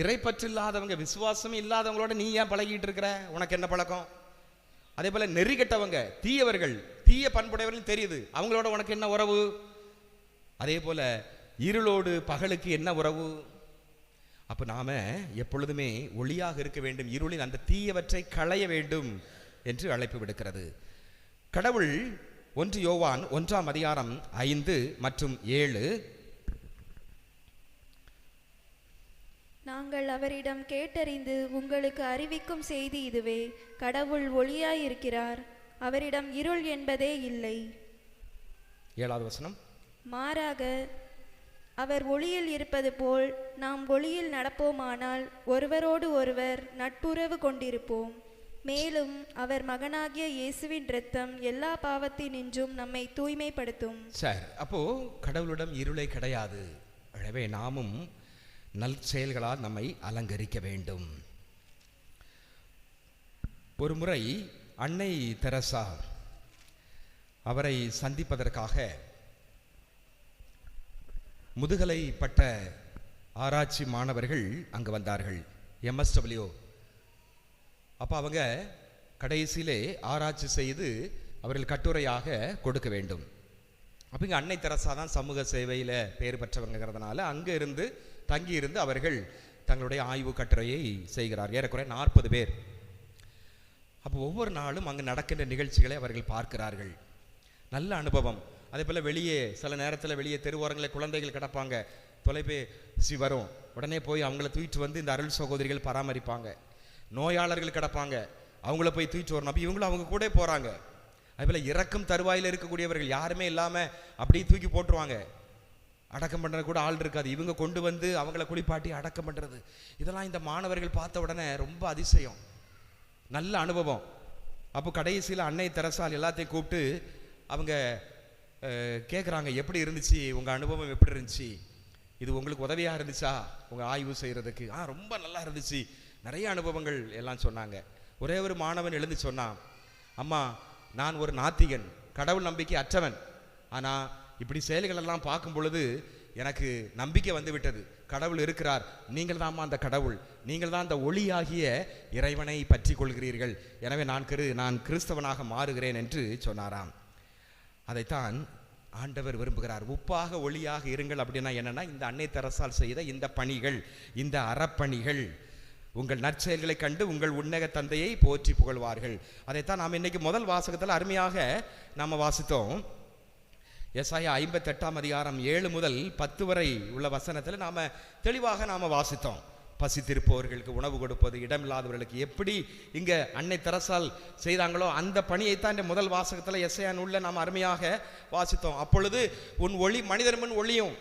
இறை பற்று இல்லாதவங்க, விசுவாசம் இல்லாதவங்களோட நீ ஏன் பழகிட்டு இருக்கிற, உனக்கு என்ன பழக்கம்? அதே போல நெறி கெட்டவங்க, தீயவர்கள், தீய பண்புடையவர்கள் தெரியுது, அவங்களோட உனக்கு என்ன உறவு? அதே போல இருளோடு பகலுக்கு என்ன உறவு? அப்ப நாம எப்பொழுதுமே ஒளியாக இருக்க வேண்டும், இருளின் அந்த தீயவற்றை களைய வேண்டும் என்று அழைப்பு விடுக்கிறது கடவுள். 1 யோவான் 1ஆம் அதிகாரம் 5 மற்றும் 7, நாங்கள் அவரிடம் கேட்டறிந்து உங்களுக்கு அறிவிக்கும் செய்தி இதுவே, கடவுள் ஒளியாயிருக்கிறார், அவரிடம் இருள் என்பதே இல்லை. 7வது வசனம், மாறாக அவர் ஒளியில் இருப்பது போல் நாம் ஒளியில் நடப்போமானால் ஒருவரோடு ஒருவர் நட்புறவு கொண்டிருப்போம். மேலும் அவர் மகனாகிய இயேசுவின் இரத்தம் எல்லா பாவத்தினின்றும் நம்மை தூய்மைப்படுத்தும். சரி, அப்போ கடவுளிடம் இருளை கிடையாது. எனவே நாமும் நல் செயல்களால் நம்மை அலங்கரிக்க வேண்டும். ஒரு முறை அன்னை தெரசா அவரை சந்திப்பதற்காக முதுகலை பட்ட ஆராய்ச்சி மாணவர்கள் அங்கு வந்தார்கள், MSW. அப்போ அவங்க கடைசியிலே ஆராய்ச்சி செய்து அவர்கள் கட்டுரையாக கொடுக்க வேண்டும். அப்போ இங்கே அன்னை தெரசா தான் சமூக சேவையில் பேர் பெற்றவங்கிறதுனால அங்கே இருந்து தங்கி இருந்து அவர்கள் தங்களுடைய ஆய்வு கட்டுரையை செய்கிறார். ஏறக்குறைய 40 பேர். அப்போ ஒவ்வொரு நாளும் அங்கே நடக்கின்ற நிகழ்ச்சிகளை அவர்கள் பார்க்கிறார்கள். நல்ல அனுபவம். அதே போல் வெளியே சில நேரத்தில் வெளியே தெருவோரங்களில் குழந்தைகள் கிடப்பாங்க, தொலைபேசி வரும், உடனே போய் அவங்கள தூக்கிட்டு வந்து இந்த அருள் சகோதரிகள் பராமரிப்பாங்க. நோயாளர்கள் கிடப்பாங்க, அவங்கள போய் தூக்கிட்டு வரணும், அப்போ இவங்களும் அவங்க கூட போகிறாங்க. அதுபோல் இறக்கும் தருவாயில் இருக்கக்கூடியவர்கள் யாருமே இல்லாமல் அப்படியே தூக்கி போட்டுருவாங்க, அடக்கம் பண்ணுறது கூட ஆள் இருக்காது, இவங்க கொண்டு வந்து அவங்கள குளிப்பாட்டி அடக்கம் பண்ணுறது. இதெல்லாம் இந்த மாணவர்கள் பார்த்த உடனே ரொம்ப அதிசயம், நல்ல அனுபவம். அப்போ கடைசியில் அன்னை தெரசால் எல்லாத்தையும் கூப்பிட்டு அவங்க கேட்குறாங்க, எப்படி இருந்துச்சு உங்கள் அனுபவம், எப்படி இருந்துச்சு, இது உங்களுக்கு உதவியாக இருந்துச்சா உங்கள் ஆய்வு செய்கிறதுக்கு? ரொம்ப நல்லா இருந்துச்சு, நிறைய அனுபவங்கள் எல்லாம் சொன்னாங்க. ஒரே ஒரு மாணவன் எழுந்து சொன்னான், அம்மா நான் ஒரு நாத்திகன், கடவுள் நம்பிக்கை அற்றவன், ஆனால் இப்படி செயல்களெல்லாம் பார்க்கும் பொழுது எனக்கு நம்பிக்கை வந்து விட்டது, கடவுள் இருக்கிறார், நீங்கள் தான்மா அந்த கடவுள், நீங்கள் தான் அந்த ஒளியாகிய இறைவனை பற்றி கொள்கிறீர்கள், எனவே நான் கிறிஸ்தவனாக மாறுகிறேன் என்று சொன்னாராம். அதைத்தான் ஆண்டவர் விரும்புகிறார். உப்பாக ஒளியாக இருங்கள் அப்படின்னா என்னன்னா, இந்த அன்னை தெரசால் செய்த இந்த பணிகள், இந்த அறப்பணிகள், உங்கள் நற்செயல்களை கண்டு உங்கள் உன்னத தந்தையை போற்றி புகழ்வார்கள். அதைத்தான் நாம் இன்னைக்கு முதல் வாசகத்தில் அருமையாக நாம் வாசித்தோம். எசாயா 58ஆம் அதிகாரம் 7 முதல் 10 வரை உள்ள வசனத்தில் நாம் தெளிவாக வாசித்தோம். பசித்திருப்பவர்களுக்கு உணவு கொடுப்பது, இடமில்லாதவர்களுக்கு எப்படி இங்கே அன்னை தெரசால் செய்தாங்களோ அந்த பணியைத்தான் இந்த முதல் வாசகத்தில் எஸ்ஐயா நூலில் நாம் அருமையாக வாசித்தோம். அப்பொழுது உன் ஒளி மனிதர் முன் ஒளியும்,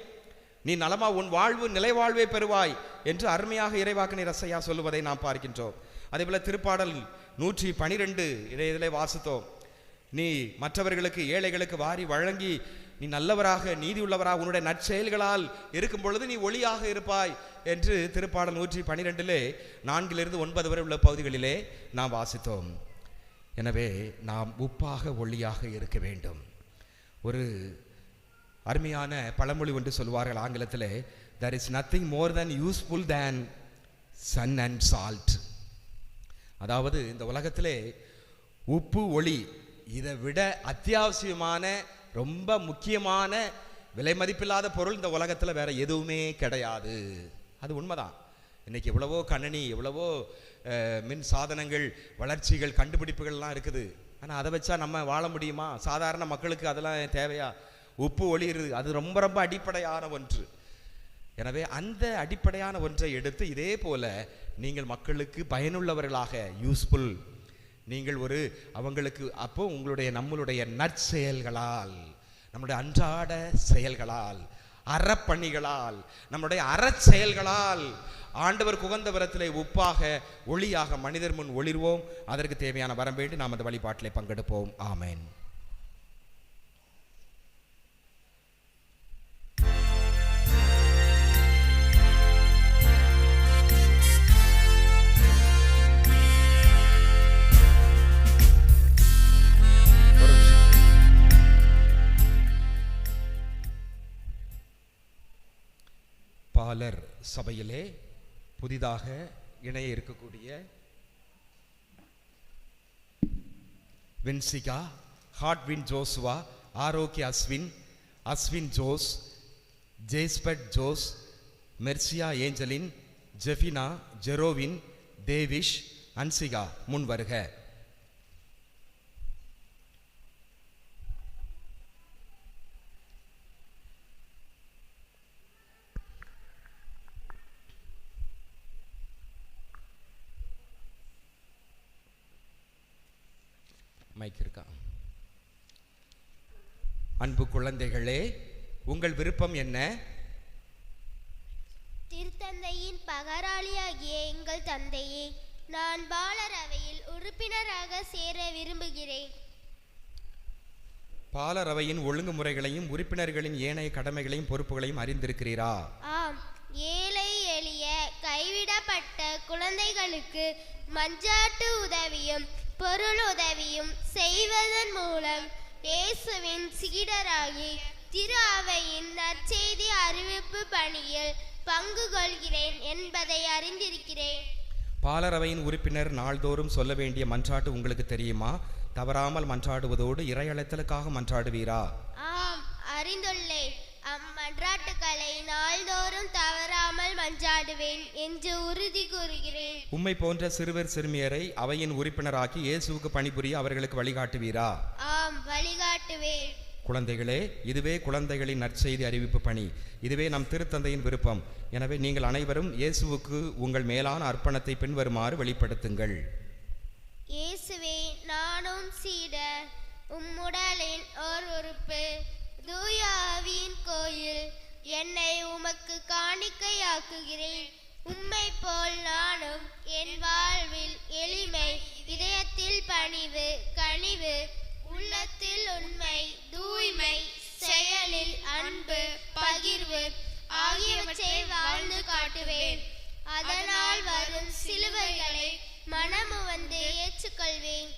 நீ நலமா உன் வாழ்வு நிலைவாழ்வே பெறுவாய் என்று அருமையாக இறைவாக்கினர் எஸ்ஐயா சொல்லுவதை நாம் பார்க்கின்றோம். அதேபோல் திருப்பாடல் 112 இதிலே வாசித்தோம். நீ மற்றவர்களுக்கு ஏழைகளுக்கு வாரி வழங்கி நீ நல்லவராக நீதி உள்ளவராக உன்னுடைய நற்செயல்களால் இருக்கும் பொழுது நீ ஒளியாக இருப்பாய் என்று திருப்பாடல் 112 4 முதல் 9 வரை உள்ள பகுதிகளிலே நாம் வாசித்தோம். எனவே நாம் உப்பாக ஒளியாக இருக்க வேண்டும். ஒரு அருமையான பழமொழி ஒன்று சொல்வார்கள் ஆங்கிலத்தில், there is nothing more than useful than sun and salt. அதாவது இந்த உலகத்திலே உப்பு ஒளி இதை விட அத்தியாவசியமான ரொம்ப முக்கியமான விலை மதிப்பில்லாத பொருள் இந்த உலகத்தில் வேற எதுவுமே கிடையாது. அது உண்மைதான். இன்னைக்கு எவ்வளவோ கணினி, எவ்வளவோ மின் சாதனங்கள், வளர்ச்சிகள், கண்டுபிடிப்புகள்லாம் இருக்குது. ஆனால் அதை வச்சா நம்ம வாழ முடியுமா? சாதாரண மக்களுக்கு அதெல்லாம் தேவையா? உப்பு ஒளிருது, அது ரொம்ப ரொம்ப அடிப்படையான ஒன்று. எனவே அந்த அடிப்படையான ஒன்றை எடுத்து இதே போல நீங்கள் மக்களுக்கு பயனுள்ளவர்களாக யூஸ்ஃபுல், நீங்கள் ஒரு அவங்களுக்கு அப்போ உங்களுடைய நம்மளுடைய நற்செயல்களால், நம்முடைய அன்றாட செயல்களால், அறப்பணிகளால், நம்முடைய அறச்செயல்களால் ஆண்டவர் குகந்த வரத்திலே உப்பாக ஒளியாக மனிதர் முன் ஒளிர்வோம். அதற்கு தேவையான வரம் வேண்டி நாம் அந்த வழிபாட்டிலே பங்கெடுப்போம். ஆமென். பாலர் சபையிலே புதிதாக இணைய இருக்கக்கூடிய வின்சிகா, Hardwin Joshua, Arokiya Ashwin, Ashwin Jose, Jaspet Jose, Mercia Angeline, Jefina, Jerovin, Devish, Ansika முன் வருக. மைக் இருக்கா? அன்பு குழந்தைகளே, உங்கள் விருப்பம் என்ன? திருத்தந்தையின் பகராளியாகிய எங்கள் தந்தையே, நான் பாலர் அவையில் உறுப்பினராக சேர விரும்புகிறேன். பாலர் அவையின் ஒழுங்குமுறைகளையும் உறுப்பினர்களின் ஏனைய கடமைகளையும் பொறுப்புகளையும் அறிந்திருக்கிறீரா? ஆம். ஏழை எளிய கைவிடப்பட்ட குழந்தைகளுக்கு மஞ்சாட்டு உதவியும் பொருள் உதவியும் செய்வதன் மூலம் இயேசுவின் சீடராகி திரு அவையின் நற்செய்தி அறிவிப்பு பணியில் பங்கு கொள்கிறேன் என்பதை அறிந்திருக்கிறேன். பாலரவையின் உறுப்பினர் நாள்தோறும் சொல்ல வேண்டிய மன்றாட்டு உங்களுக்கு தெரியுமா? தவறாமல் மன்றாடுவதோடு இறையழைத்தலுக்காக மன்றாடுவீரா? ஆம், அறிந்துள்ளேன். அம்மன்றாட்டுக்களை நாள்தோறும் தவறாமல் மன்றாடுவேன் என்று உறுதி கூறுகிறேன். உம்மை போன்ற சிறுவர் சிறுமியரை அவையின் உறுப்பினராக்கி இயேசுவுக்கு பணிபுரிய அவர்களுக்கு வழிகாட்டுவீரா? ஆம், வழிகாட்டுவேன். குழந்தைகளே, இதுவே குழந்தைகளின் நற்செய்தி அறிவிப்பு பணி. இதுவே நம் திருத்தந்தையின் விருப்பம். எனவே நீங்கள் அனைவரும் இயேசுவுக்கு உங்கள் மேலான அர்ப்பணத்தை பின்வருமாறு வெளிப்படுத்துங்கள். இயேசுவே, நானும் சீடர், உம்முடலின் ஓர் உறுப்பு, தூய ஆவியின் கோயில், என்னை உமக்கு காணிக்கையாக்குகிறேன். உம்மை போல் நானும் என் வாழ்வில் எளிமை, இதயத்தில் பணிவு, கனிவு, உள்ளத்தில் உண்மை, தூய்மை, செயலில் அன்பு, பகிர்வு ஆகியவற்றை வாழ்ந்து காட்டுவேன். அதனால் வரும் சிலுவைகளை மனமுவந்து ஏற்றுக்கொள்வேன்.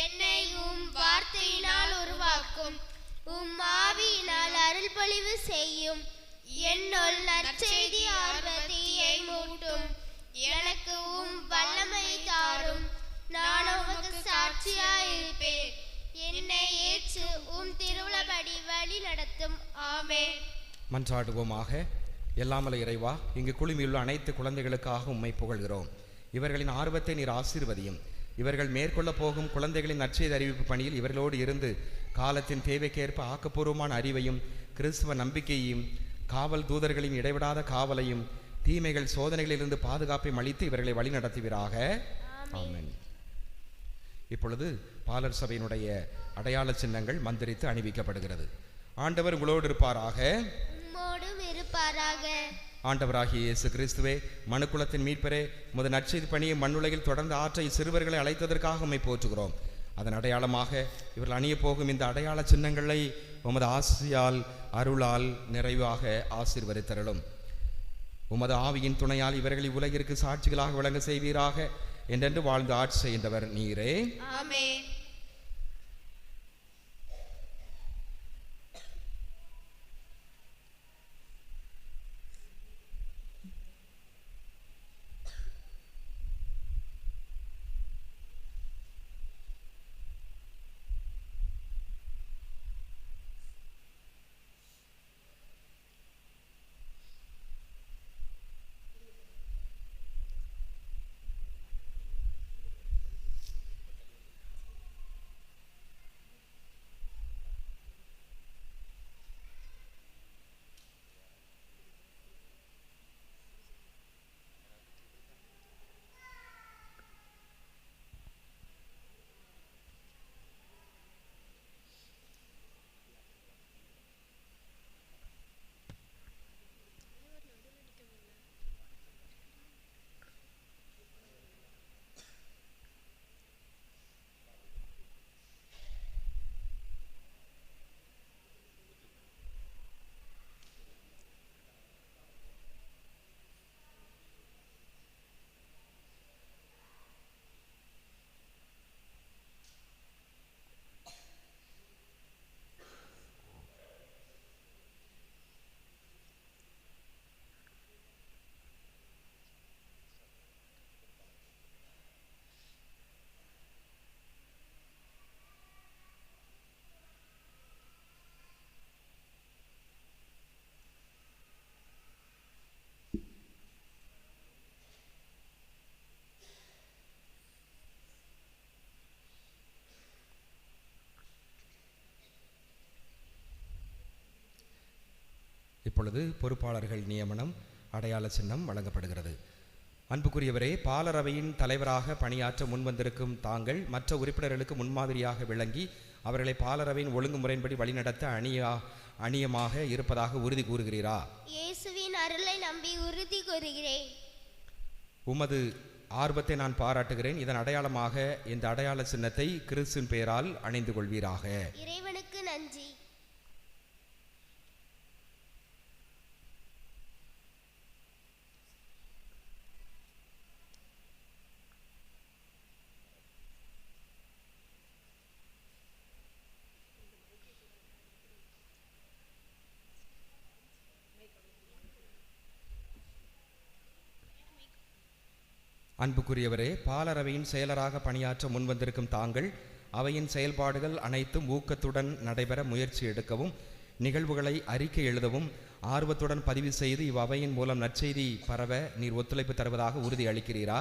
என்னை உம் வார்த்தையினால் உருவாக்கும், உம் ஆவியினால் அருள் பொழிவு செய்யும். என்னுள் நற்செய்தி ஆர்வத்தையை மூட்டும். எனக்கு உம் வல்லமை தாரும். நான் உமக்கு சாட்சியாயிருப்பேன். என்னை ஏற்று உம் திருவுளபடி வழி நடத்தும். ஆமென். மன்றாடுவோமாக. எல்லாமல்ல இறைவா, இங்கு குழுமியுள்ள அனைத்து குழந்தைகளுக்காக உம்மை புகழ்கிறோம். இவர்களின் ஆர்வத்தை நீர் ஆசீர்வதியும். இவர்கள் மேற்கொள்ள போகும் குழந்தைகளின் நற்செய்தி அறிவிப்பு பணியில் இவர்களோடு இருந்து காலத்தின் தேவைக்கேற்ப ஆக்கப்பூர்வமான அறிவையும் கிறிஸ்துவ நம்பிக்கையையும் காவல் தூதர்களின் இடைவிடாத காவலையும் தீமைகள் சோதனைகளிலிருந்து பாதுகாப்பை அளித்து இவர்களை வழி நடத்துவீராக. ஆமென். இப்பொழுது பாலர் சபையினுடைய அடையாள சின்னங்கள் மந்திரித்து அணிவிக்கப்படுகிறது. ஆண்டவர் உங்களோடு இருப்பாராக. உம்மோடும் இருப்பாராக. ஆண்டவராகிய இயேசு கிறிஸ்துவே, மனுக்குலத்தின் மீட்பரே, உமது நற்செய்தி பணியை மண்ணுலகில் தொடர்ந்து ஆற்ற சிறுவர்களை அழைத்ததற்காக உம்மை போற்றுகிறோம். அதன் அடையாளமாக இவர்கள் அணிய போகும் இந்த அடையாள சின்னங்களை உமது ஆசியால் அருளால் நிறைவாக ஆசீர்வதித்தருளும். உமது ஆவியின் துணையால் இவர்களை உலகிற்கு சாட்சிகளாக விளங்க செய்வீராக. என்றென்று வாழ்ந்து ஆட்சி செய்கின்றவர் நீரே. ஆமென். இப்பொழுது பொறுப்பாளர்கள் நியமனம் அடையாள சின்னம் வழங்கப்படுகிறது. அன்புக்குரியவரே, பாலரவையின் தலைவராக பணியாற்ற முன்வந்திருக்கும் தாங்கள் மற்ற உறுப்பினர்களுக்கு முன்மாதிரியாக விளங்கி அவர்களை பாலரவையின் ஒழுங்குமுறையின்படி வழிநடத்த அணியமாக இருப்பதாக உறுதி கூறுகிறீரா? இயேசுவின் அருளை நம்பி உறுதி கூறுகிறேன். உமது ஆர்வத்தை நான் பாராட்டுகிறேன். இதன் அடையாளமாக இந்த அடையாள சின்னத்தை கிறிஸ்துவின் பெயரால் அணிந்து கொள்வீராக. இறைவனுக்கு நன்றி. அன்புக்குரியவரே, பாலரவையின் செயலராக பணியாற்ற முன்வந்திருக்கும் தாங்கள் அவையின் செயல்பாடுகள் அனைத்தும் ஊக்கத்துடன் நடைபெற முயற்சி எடுக்கவும் நிகழ்வுகளை அறிக்கை எழுதவும் ஆர்வத்துடன் பதிவு செய்து இவ்வவையின் மூலம் நற்செய்தி பரவ நீர் ஒத்துழைப்பு தருவதாக உறுதி அளிக்கிறீரா?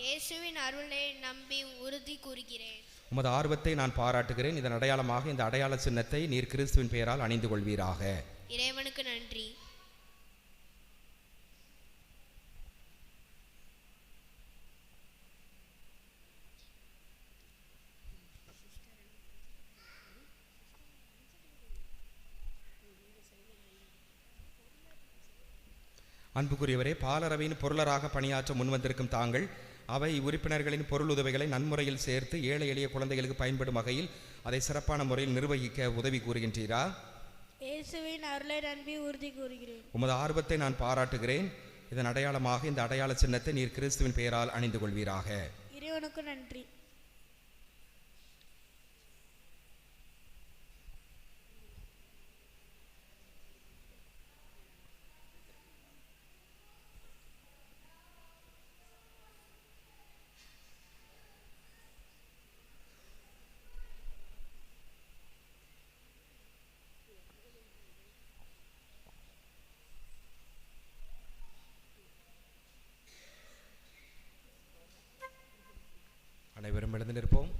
இயேசுவின் அருளை நம்பி உறுதி கூறுகிறேன். உமது ஆர்வத்தை நான் பாராட்டுகிறேன். இதன் அடையாளமாக இந்த அடையாள சின்னத்தை நீர் கிறிஸ்துவின் பெயரால் அணிந்து கொள்வீராக. இறைவனுக்கு நன்றி. அன்புக்குரியவரே, பாலரவையின் பொருளராக பணியாற்ற முன்வந்திருக்கும் தாங்கள் அவை உறுப்பினர்களின் பொருள் உதவிகளை நன்முறையில் சேர்த்து ஏழை எளிய குழந்தைகளுக்கு பயன்படும் வகையில் அதை சிறப்பான முறையில் நிர்வகிக்க உதவி கூறுகின்றீரா? இயேசுவின் அருளை நம்பி உறுதி கூறுகிறேன். உமது ஆர்வத்தை நான் பாராட்டுகிறேன். இதன் அடையாளமாக இந்த அடையாள சின்னத்தை நீர் கிறிஸ்துவின் பெயரால் அணிந்து கொள்வீராக. இறைவனுக்கு நன்றி. அனைவரும் எழுந்து நிற்போம்.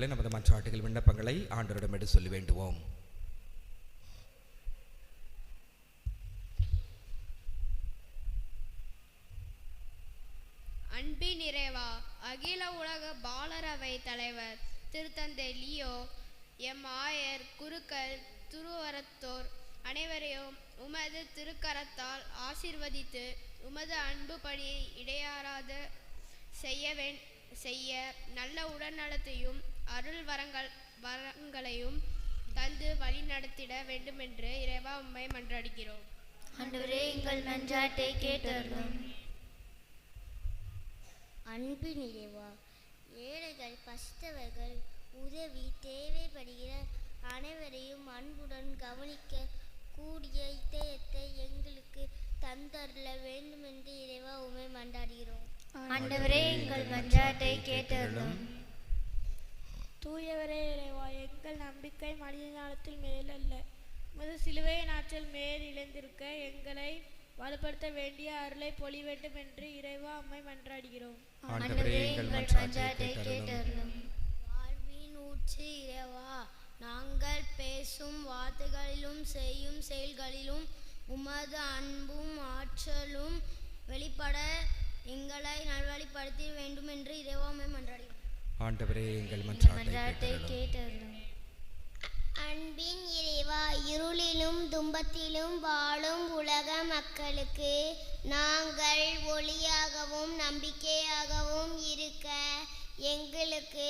நமது மன்றாட்டுகள் விண்ணப்பங்களை ஆண்டவரிடம் எடுத்து சொல்லி வேண்டுவோம். அன்பின் நிறைவா, அகில உலக பாலரவை தலைவர் திருத்தந்தை லியோ, எம் ஆயர், குருக்கள், துருவரத்தோர் அனைவரையும் உமது திருக்கரத்தால் ஆசீர்வதித்து உமது அன்பு பணியை இடையாறாத செய்ய நல்ல உடல்நலத்தையும் அருள் வரங்களையும் தந்து வழி நடத்திட வேண்டுமென்று இறைவா உம்மை மன்றாடுகிறோம். ஆண்டவரே, எங்கள் மன்றாட்டை கேட்டருளும். அன்பின் இறைவா, ஏழைகள், பசித்தவர்கள், உதவி தேவைப்படுகிற அனைவரையும் அன்புடன் கவனிக்க கூடிய இதயத்தை எங்களுக்கு தந்தருள வேண்டுமென்று இறைவா உம்மை மன்றாடுகிறோம். ஆண்டவரே, எங்கள் மன்றாட்டை கேட்டருளும். தூயவரே இறைவா, எங்கள் நம்பிக்கை மனித ஞானத்தில் மேல் அல்ல, உமது சிலுவையின் ஆற்றல் மேல் இழந்திருக்க எங்களை வலுப்படுத்த வேண்டிய அருளை பொழி வேண்டும் என்று இறைவா உம்மை மன்றாடுகிறோம். ஆண்டவரே, எங்கள் மன்றாட்டை கேட்டருளும். வாழ்வின் ஊற்று இறைவா, நாங்கள் பேசும் வார்த்தைகளிலும் செய்யும் செயல்களிலும் உமது அன்பும் ஆற்றலும் வெளிப்பட எங்களை நல்வழிப்படுத்த வேண்டும் என்று இறைவா உம்மை மன்றாடுகிறோம். ஆண்டவரே, எங்கள் மன்றாட்டை கேட்டருளும். அன்பின் இறைவா, இருளிலும் துன்பத்திலும் வாழும் உலக மக்களுக்கு நாங்கள் ஒளியாகவும் நம்பிக்கையாகவும் இருக்க எங்களுக்கு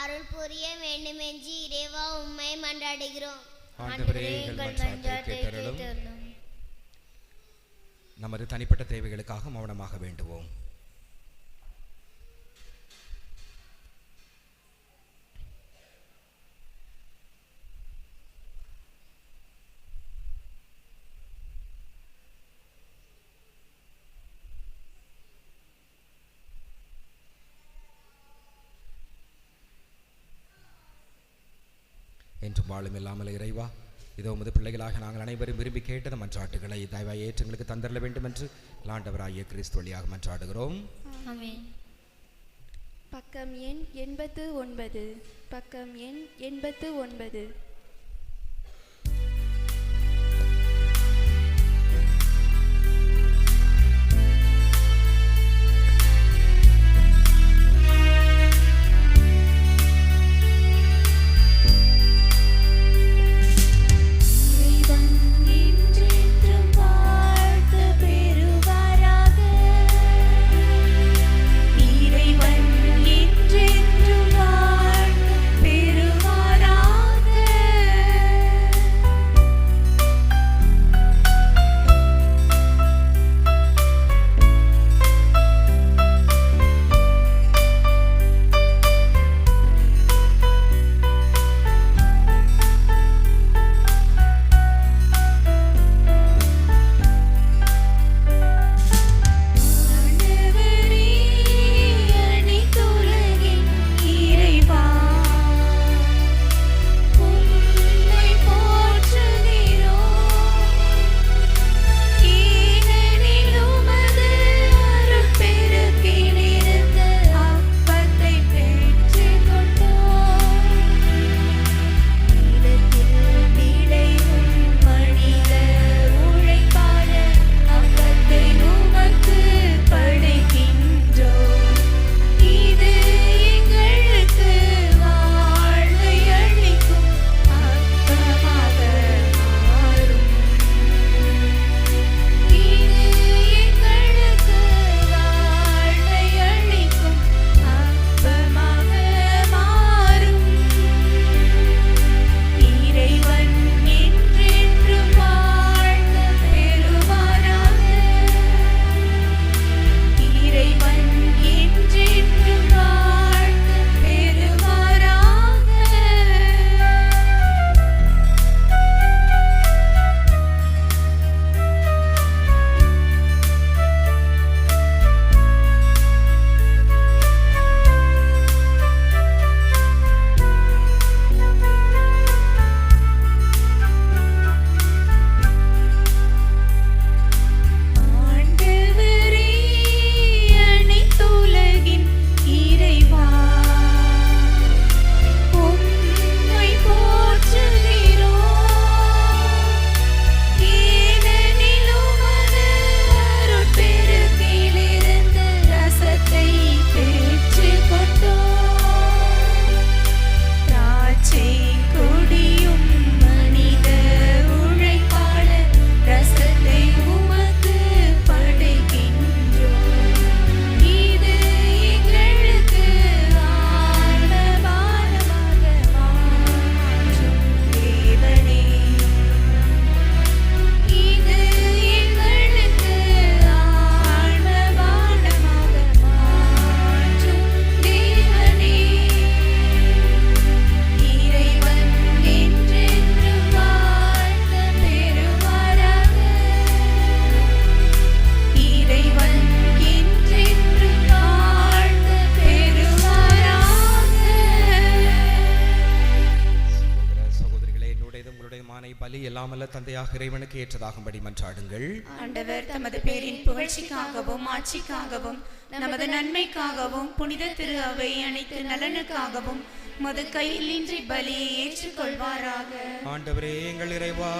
அருள் புரிய வேண்டுமென்று இறைவா உம்மை மன்றாடுகிறோம். ஆண்டவரே, எங்கள் மன்றாட்டை கேட்டருளும். நமது தனிப்பட்ட தேவைகளுக்காக மௌனமாக வேண்டுவோம். என்றும் வாழும் இல்லாமல் இறைவா, இதோ உமது பிள்ளைகளாக நாங்கள் அனைவரும் விரும்பி கேட்டது மன்றாட்டுகளை தயவாய் ஏற்றங்களுக்கு தந்தரல வேண்டும் என்று ஆண்டவராகிய கிறிஸ்து வழியாக மன்றாடுகிறோம். ஆமென். பக்கம் எண் 89. பக்கம் எண் 89. பிரியமான பலி எல்லாமல்ல தந்தையாக இறைவனுக்கு ஏற்றதாகும்படி மன்றாடுங்கள். ஆண்டவர் தமது பேரின் புகழ்ச்சிக்காகவும் ஆட்சிக்காகவும் நமது நன்மைக்காகவும் புனித திரு அவை அனைத்து நலனுக்காகவும் மது கையில் இன்றி பலியை ஏற்றுக்கொள்வாராக. ஆண்டவரே எங்கள் இறைவா,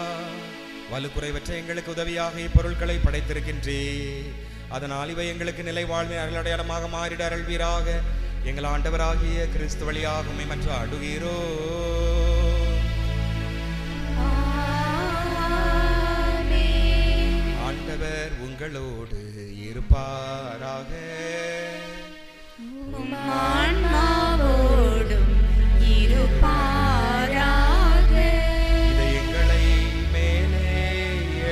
வலுக்குறைவற்ற எங்களுக்கு உதவியாக இப்பொருட்களை படைத்திருக்கின்றே, அதனால் இவை எங்களுக்கு நிலை வாழ்வின் அருளடையாளமாக மாறிட அருள்வீராக. எங்கள் ஆண்டவராகிய கிறிஸ்து வழியாக உம்மை மன்றாடுகிறோ. ஆண்டவர் உங்களோடு இருப்பாராக. ஆன்மாவோடும் இருப்பாராக. இதயங்களை மேலே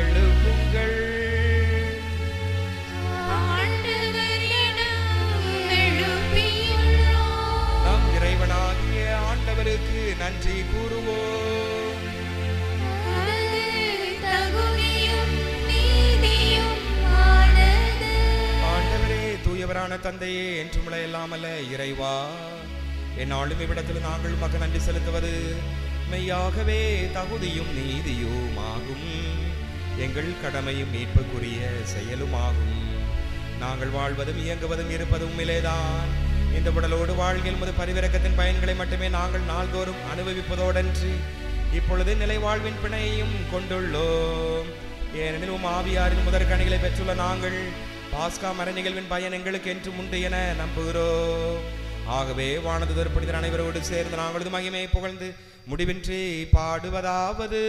எழுப்புங்கள். நம் இறைவனாகிய ஆண்டவருக்கு நன்றி கூறுவோம். ஆண்டவரே, தூயவரான தந்தையே, என்றும் இல்லாமல்ல இறைவா, என்னாலும் இவ்விடத்தில் நாங்கள் உமக்கு நன்றி செலுத்துவது மெய்யாகவே தகுதியும் நீதியுமாகும். எங்கள் கடமையும் மீட்புக்குரிய செயலுமாகும். நாங்கள் வாழ்வதும் இயங்குவதும் இருப்பதும் உம்மிலேதான். இந்த உடலோடு வாழ்கில் முது பரிவிரக்கத்தின் பயன்களை மட்டுமே நாங்கள் நாள்தோறும் அனுபவிப்பதோடன்றி இப்பொழுது நிலை வாழ்வின் பிணையையும் கொண்டுள்ளோம். ஏனெனில் உம் ஆவியாரின் முதற் கனிகளை பெற்றுள்ள நாங்கள் பாஸ்கா மர நிகழ்வின் பயன் எங்களுக்கு என்றும் உண்டு என நம்புகிறோம். ஆகவே வானதூதர் புனிதர் அனைவரோடு சேர்ந்து நாங்களது மகிமையை புகழ்ந்து முடிவின்றி பாடுவதாவது: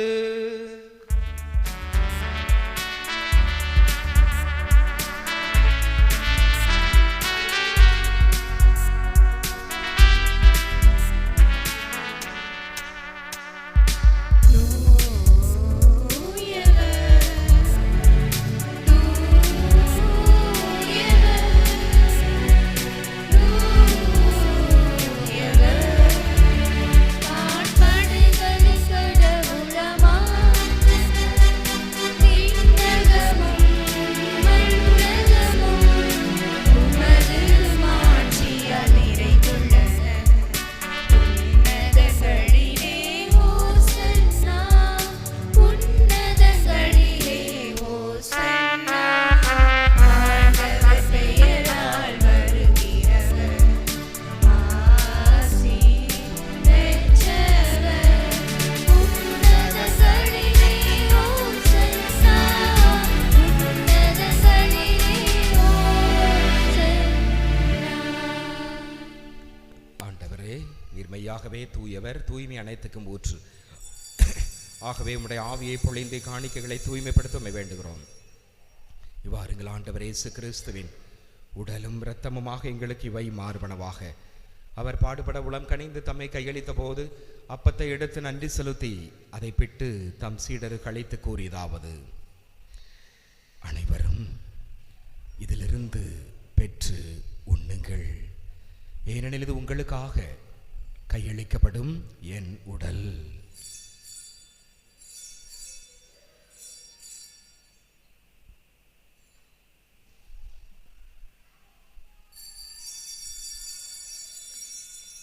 தூயவர், தூய்மை அனைத்துக்கும் ஊற்று. ஆகவே உம்முடைய ஆவியை பொழிந்து காணிக்கைகளை தூய்மைப்படுத்த வேண்டுகிறோம். இவ்வாறுங்கள் ஆண்டவர் இயேசு கிறிஸ்துவின் உடலும் இரத்தமுமாக எங்களுக்கு இவை மாறுபனவாக. அவர் பாடுபட உளம் கனிந்து தம்மை கையளித்த போது அப்பத்தை எடுத்து நன்றி செலுத்தி அதை பிட்டு தம் சீடருக்கு அளித்து கூறியதாவது: அனைவரும் இதிலிருந்து பெற்று உண்ணுங்கள், ஏனெனில் இது உங்களுக்காக கையளிக்கப்படும் என் உடல்.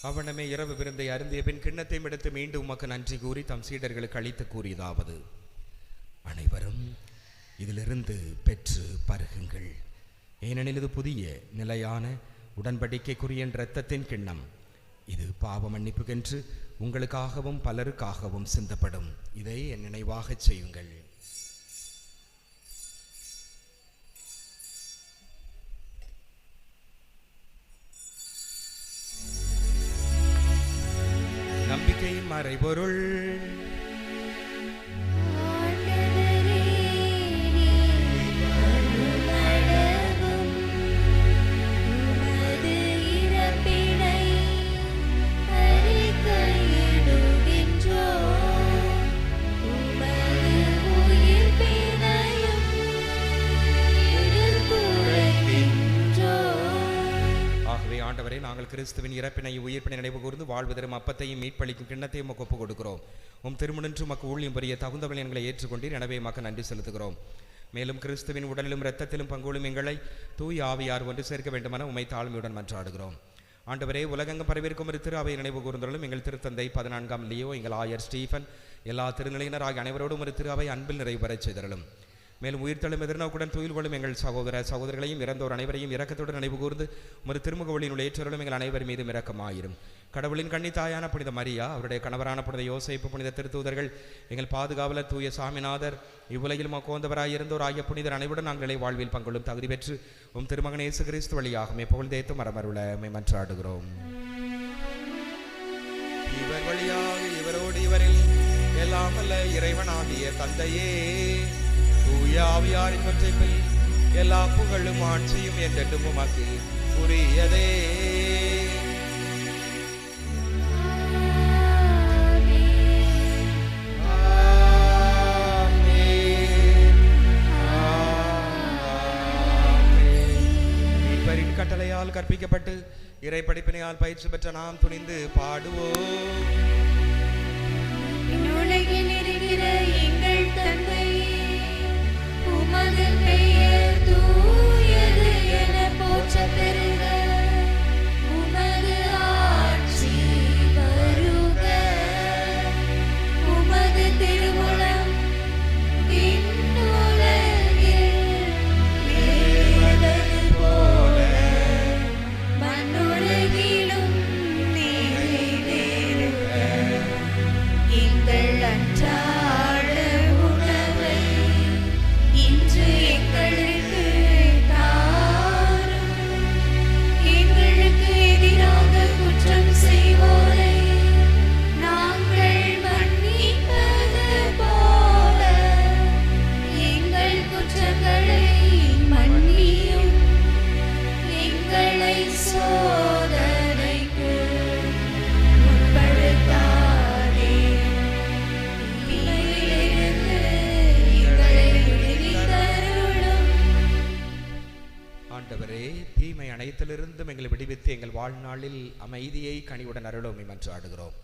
அவனமே இரவு விருந்தை அருந்திய பின் கிண்ணத்தையும் எடுத்து மீண்டும் உமக்கு நன்றி கூறி தம் சீடர்களுக்கு அளித்து கூறியதாவது: அனைவரும் இதிலிருந்து பெற்று பருகுங்கள், ஏனெனில் இது புதிய நிலையான உடன்படிக்கைக்குரிய இரத்தத்தின் கிண்ணம். இது பாவ மன்னிப்புக்கென்று உங்களுக்காகவும் பலருக்காகவும் சிந்தப்படும். இதை என் நினைவாக செய்யுங்கள். நம்பிக்கையின் மறைபொருள். நாங்கள் கிறிஸ்துவின் இறப்பினை உயிர்ப்பினை நினைவு கூர்ந்து வாழ்வு தரும் அப்பத்தையும் மீட்பளிக்கும் கிண்ணத்தையும் ஒப்பு கொடுக்கிறோம். உம் திருமணன்று மக்கு ஊழியம் புரிய தகுந்தவர்கள் எங்களை ஏற்றுக்கொண்டீர், எனவே மக்கு நன்றி செலுத்துகிறோம். மேலும் கிறிஸ்துவின் உடலிலும் இரத்தத்திலும் பங்குள்ளும் எங்களை தூய் ஆவியார் ஒன்று சேர்க்க வேண்டுமென உம்மை தாழ்மையுடன் மன்றாடுகிறோம். ஆண்டவரே, உலகெங்கும் பரவிருக்கும் ஒரு திரு அவை நினைவு கூர்ந்தருளும். எங்கள் திருத்தந்தை 14ஆம் லியோ, எங்கள் ஆயர் ஸ்டீஃபன், எல்லா திருநிலையினர் ஆகிய அனைவரோடும் ஒரு திரு அவை அன்பில் நிறைவு பெறச் செய்தருளும். மேலும் உயிர்த்தெழும் எதிர்நோக்குடன் துயில் கொள்ளும் எங்கள் சகோதரர்களையும் இறந்தோர் அனைவரையும் இரக்கத்துடன் நினைவு கூர்ந்து ஒரு திருமுக ஒளியினுள் ஏற்றருளும். எங்கள் அனைவர் மீதும் இரக்கமாயிரும். கடவுளின் கன்னித்தாயான புனித மரியா, அவருடைய கணவரான புனித யோசேப்பு, புனித திருத்தூதர்கள், எங்கள் பாதுகாவலர் தூய சாமிநாதர், இவ்வுலகில் கோந்தவராயிருந்தோர் ஆகிய புனிதர் அனைவருடன் நாங்களே வாழ்வில் பங்கொள்ளும் தகுதி பெற்று திருமகன் இயேசு கிறிஸ்து வழியாகவே புகழ்ந்தேத்தும் மரமருள மன்றாடுகிறோம். இவர் வழியாக இவரோடு இவரில் எல்லாம் அல்ல இறைவனாகிய தந்தையே, தூய ஆவியாரின் ஒற்றைப்பில் எல்லா புகழும் ஆட்சியும் என்றென்றும் உமக்கு உரியதே. கட்டளையால் கற்பிக்கப்பட்டு இறை படிப்பினையால் பயிற்சி பெற்ற நாம் துணிந்து பாடுவோம். உலகில் இருக்கிற எங்கள் தந்தையே, உமது பெயர் தூயது என போற்றப் பெறுக. உமது ஆட்சி வருக. உமது திருவுளம் விண்ணுலகில் நிறைவேறுவது போல மண்ணுலகிலும் நிறைவேறுக. எங்கள் அன்றாட உணவை இன்று எங்களுக்கு தாரும். எங்களுக்கு எதிராக குற்றம் செய்வோரை நாங்கள் மன்னிப்பது போல எங்கள் குற்றங்களை மன்னியும். எங்களை சோதனைக்கு உட்படுத்தாதே, தீமையிலிருந்து எங்களை விடுவித்தருளும். ஆண்டவரே, தீமை அனைத்திலிருந்தும் எங்களை விடுவித்து எங்கள் வாழ்நாளில் அமைதியை கனிவுடன் அருளும் மன்றாடுகிறோம்.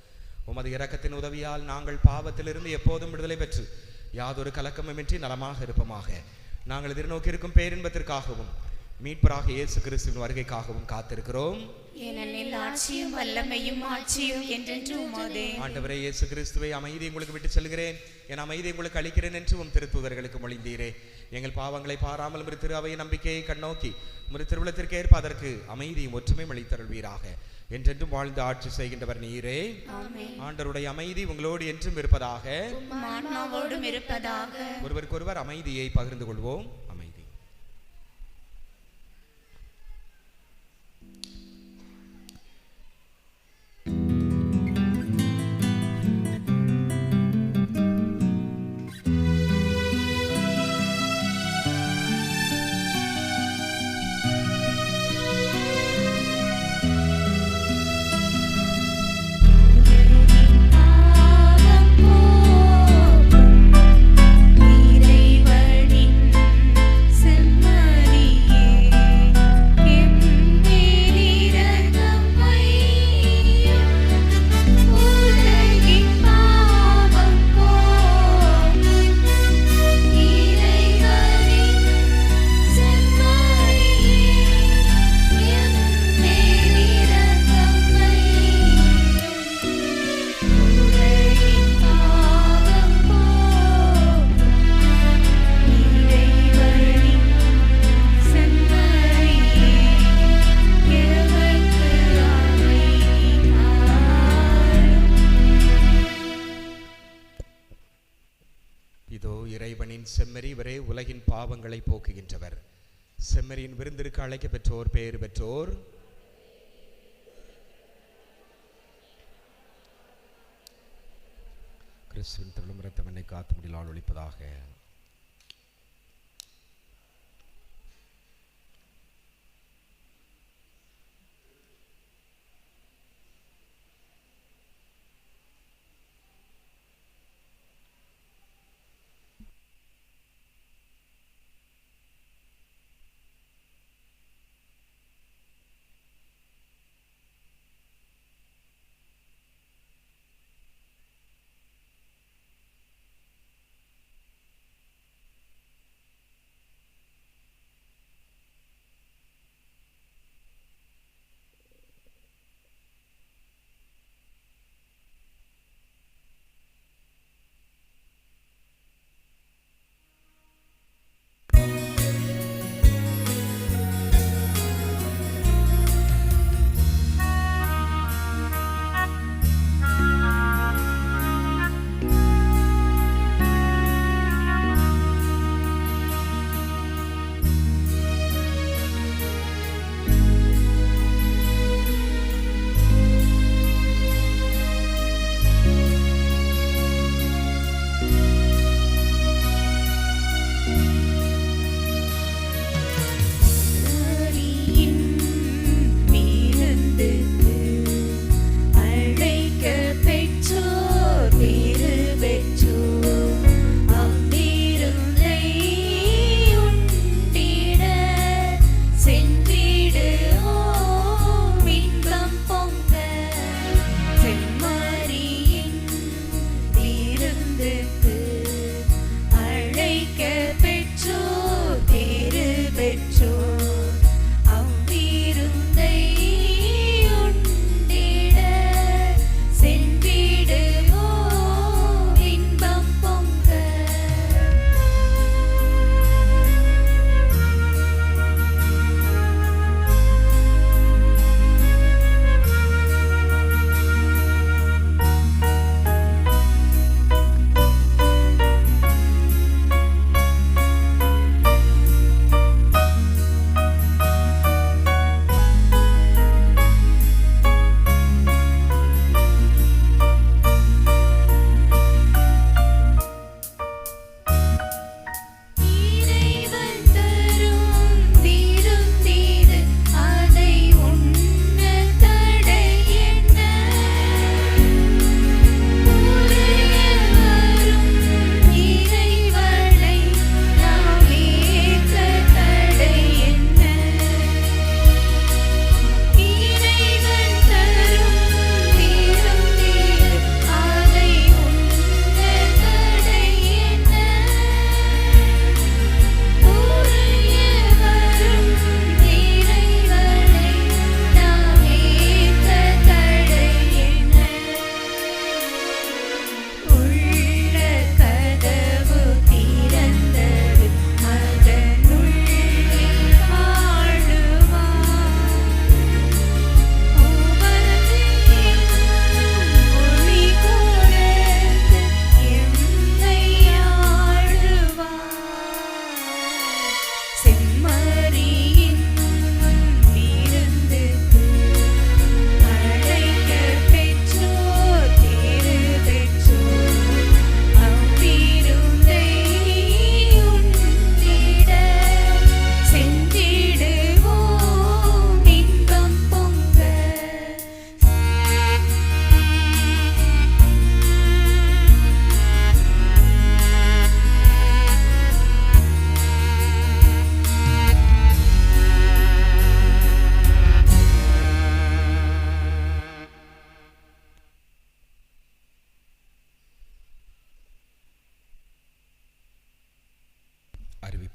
உமது இரக்கத்தின் உதவியால் நாங்கள் பாவத்திலிருந்து எப்போதும் விடுதலை பெற்று யாதொரு கலக்கமுமின்றி நலமாக இருப்போமாக. நாங்கள் எதிர்நோக்கியிருக்கும் பேரின்பத்திற்காகவும் மீட்பராக இயேசு கிறிஸ்துவின் வருகைக்காகவும் காத்திருக்கிறோம். ஏனெனில் ஆட்சியும் வல்லமையும் ஆட்சியும் என்றென்றும் உமதே. ஆண்டவரே இயேசு கிறிஸ்துவை, அமைதி உங்களுக்கு விட்டு செல்கிறேன், என் அமைதி உங்களுக்கு அளிக்கிறேன் என்று உம் திருத்தூதர்களுக்கு மொழிந்தீரே. எங்கள் பாவங்களை பாராமல் ஒரு திரு அவை நம்பிக்கையை கண்ணோக்கி ஒரு திருவிழத்திற்கு ஏற்ப அதற்கு அமைதியும் ஒற்றுமை அளித்தருள்வீராக. என்றென்றும் வாழ்ந்து ஆட்சி செய்கின்றவர் நீரே. ஆண்டவருடைய அமைதி உங்களோடு என்றும் இருப்பதாக. ஆன்மாவோடும் இருப்பதாக. ஒருவருக்கொருவர் அமைதியை பகிர்ந்து கொள்வோம். அமைதி. பாவம் போக்கும் இறைவனின் செம்மறியே, எம் மேல் இரக்கம் வையும். உலகின் பாவம் போக்கும் இறைவனின் செம்மறியே, எம் மேல் இரக்கம் வையும். உலகின் பாவம் போக்கும் இறைவனின் செம்மறியே, எமக்கு அமைதி தாரும். இதோ இறைவனின் செம்மறி, இவரே உலகின் பாவங்களை போக்குகின்றவர். செம்மறியின் விருந்திற்கு அழைக்க பெற்றோர் பேறு பெற்றோர். கிறிஸ்துவின் திருளும் இரத்தம் என்னை காத்து முடியலால் ஒழிப்பதாக.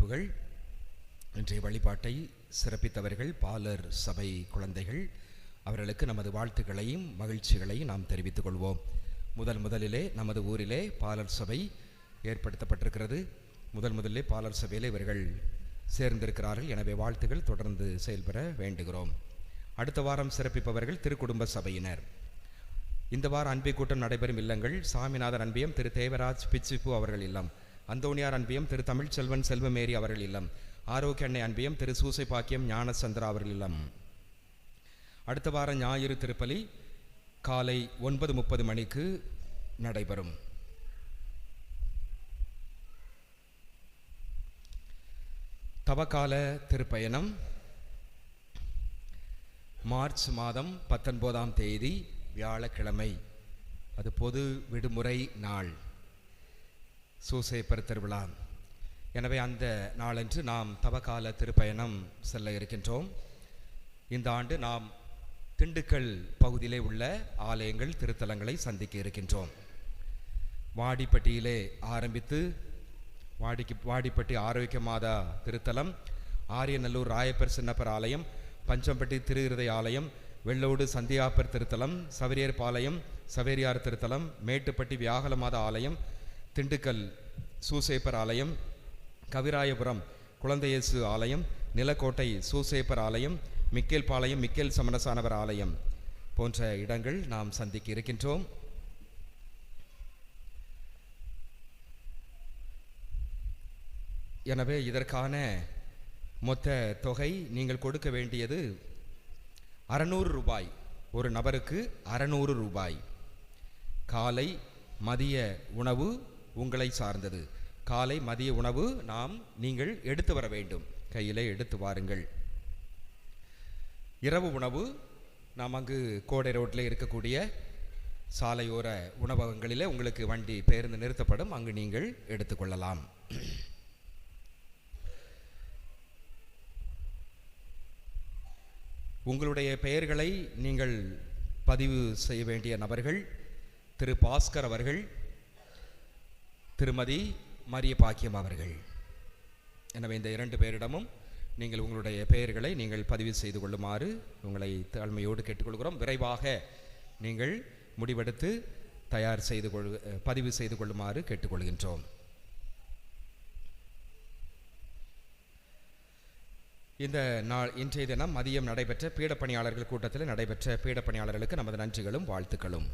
அறிவிப்புகள். இன்றைய வழிபாட்டை சிறப்பித்தவர்கள் பாலர் சபை குழந்தைகள். அவர்களுக்கு நமது வாழ்த்துக்களையும் மகிழ்ச்சிகளையும் நாம் தெரிவித்துக் கொள்வோம். முதலிலே நமது ஊரிலே பாலர் சபை ஏற்படுத்தப்பட்டிருக்கிறது. முதலிலே பாலர் சபையில் இவர்கள் சேர்ந்திருக்கிறார்கள். எனவே வாழ்த்துக்கள் தொடர்ந்து செயல்பெற வேண்டுகிறோம். அடுத்த வாரம் சிறப்பிப்பவர்கள் திருக்குடும்ப சபையினர். இந்த வார அன்பை கூட்டம் நடைபெறும் இல்லங்கள்: சாமிநாதர் அன்பியம் திரு தேவராஜ் பிச்சிப்பு அவர்கள் இல்லம், அந்தோணியார் அன்பியம் திரு தமிழ்ச்செல்வன் செல்வமேரி அவர்கள் இல்லம், ஆரோக்கிய அன்னை அன்பியம் திரு சூசை பாக்கியம் ஞானசந்திரா அவர்கள் இல்லம். அடுத்த வார ஞாயிறு திருப்பலி காலை 9:30 மணிக்கு நடைபெறும். தவக்கால திருப்பயணம் மார்ச் மாதம் 19ஆம் தேதி வியாழக்கிழமை. அது பொது விடுமுறை நாள், சூசையப்பர் திருவிழா. எனவே அந்த நாளன்று நாம் தவக்கால திருப்பயணம் செல்ல இருக்கின்றோம். இந்த ஆண்டு நாம் திண்டுக்கல் பகுதியிலே உள்ள ஆலயங்கள் திருத்தலங்களை சந்திக்க இருக்கின்றோம். வாடிப்பட்டியிலே ஆரம்பித்து வாடிப்பட்டி ஆரோக்கிய மாதா திருத்தலம், ஆரியநல்லூர் ராயப்பர் சின்னப்பர் ஆலயம், பஞ்சம்பட்டி திரு இருதய ஆலயம், வெள்ளோடு சந்தியாப்பர் திருத்தலம், சவரியர் பாளையம் சவேரியார் திருத்தலம், மேட்டுப்பட்டி வியாகல மாதா ஆலயம், திண்டுக்கல் சூசேப்பர் ஆலயம், கவிராயபுரம் குழந்தையேசு ஆலயம், நிலக்கோட்டை சூசேப்பர் ஆலயம், மிக்கேல் பாளையம் மிக்கேல் சமணசானவர் ஆலயம் போன்ற இடங்கள் நாம் சந்திக்க இருக்கின்றோம். எனவே இதற்கான மொத்த தொகை நீங்கள் கொடுக்க வேண்டியது 600 ரூபாய். ஒரு நபருக்கு 600 ரூபாய். காலை மதிய உணவு உங்களை சார்ந்தது. காலை மதிய உணவு நீங்கள் எடுத்து வர வேண்டும், கையிலே எடுத்து வாருங்கள். இரவு உணவு நாம் அங்கு கோடை ரோட்டில் இருக்கக்கூடிய சாலையோர உணவகங்களிலே உங்களுக்கு வண்டி பேருந்து நிறுத்தப்படும், அங்கு நீங்கள் எடுத்துக்கொள்ளலாம். உங்களுடைய பெயர்களை நீங்கள் பதிவு செய்ய வேண்டிய நபர்கள்: திரு பாஸ்கர் அவர்கள், திருமதி மரிய பாக்கியம் அவர்கள். எனவே இந்த 2 பேரிடமும் நீங்கள் உங்களுடைய பெயர்களை நீங்கள் பதிவு செய்து கொள்ளுமாறு உங்களை தாழ்மையோடு கேட்டுக்கொள்கிறோம். விரைவாக நீங்கள் முடிவெடுத்து பதிவு செய்து கொள்ளுமாறு கேட்டுக்கொள்கின்றோம். இந்த இன்றைய தினம் மதியம் நடைபெற்ற பீடப்பணியாளர்கள் கூட்டத்தில் நடைபெற்ற பீடப்பணியாளர்களுக்கு நமது நன்றிகளும் வாழ்த்துக்களும்.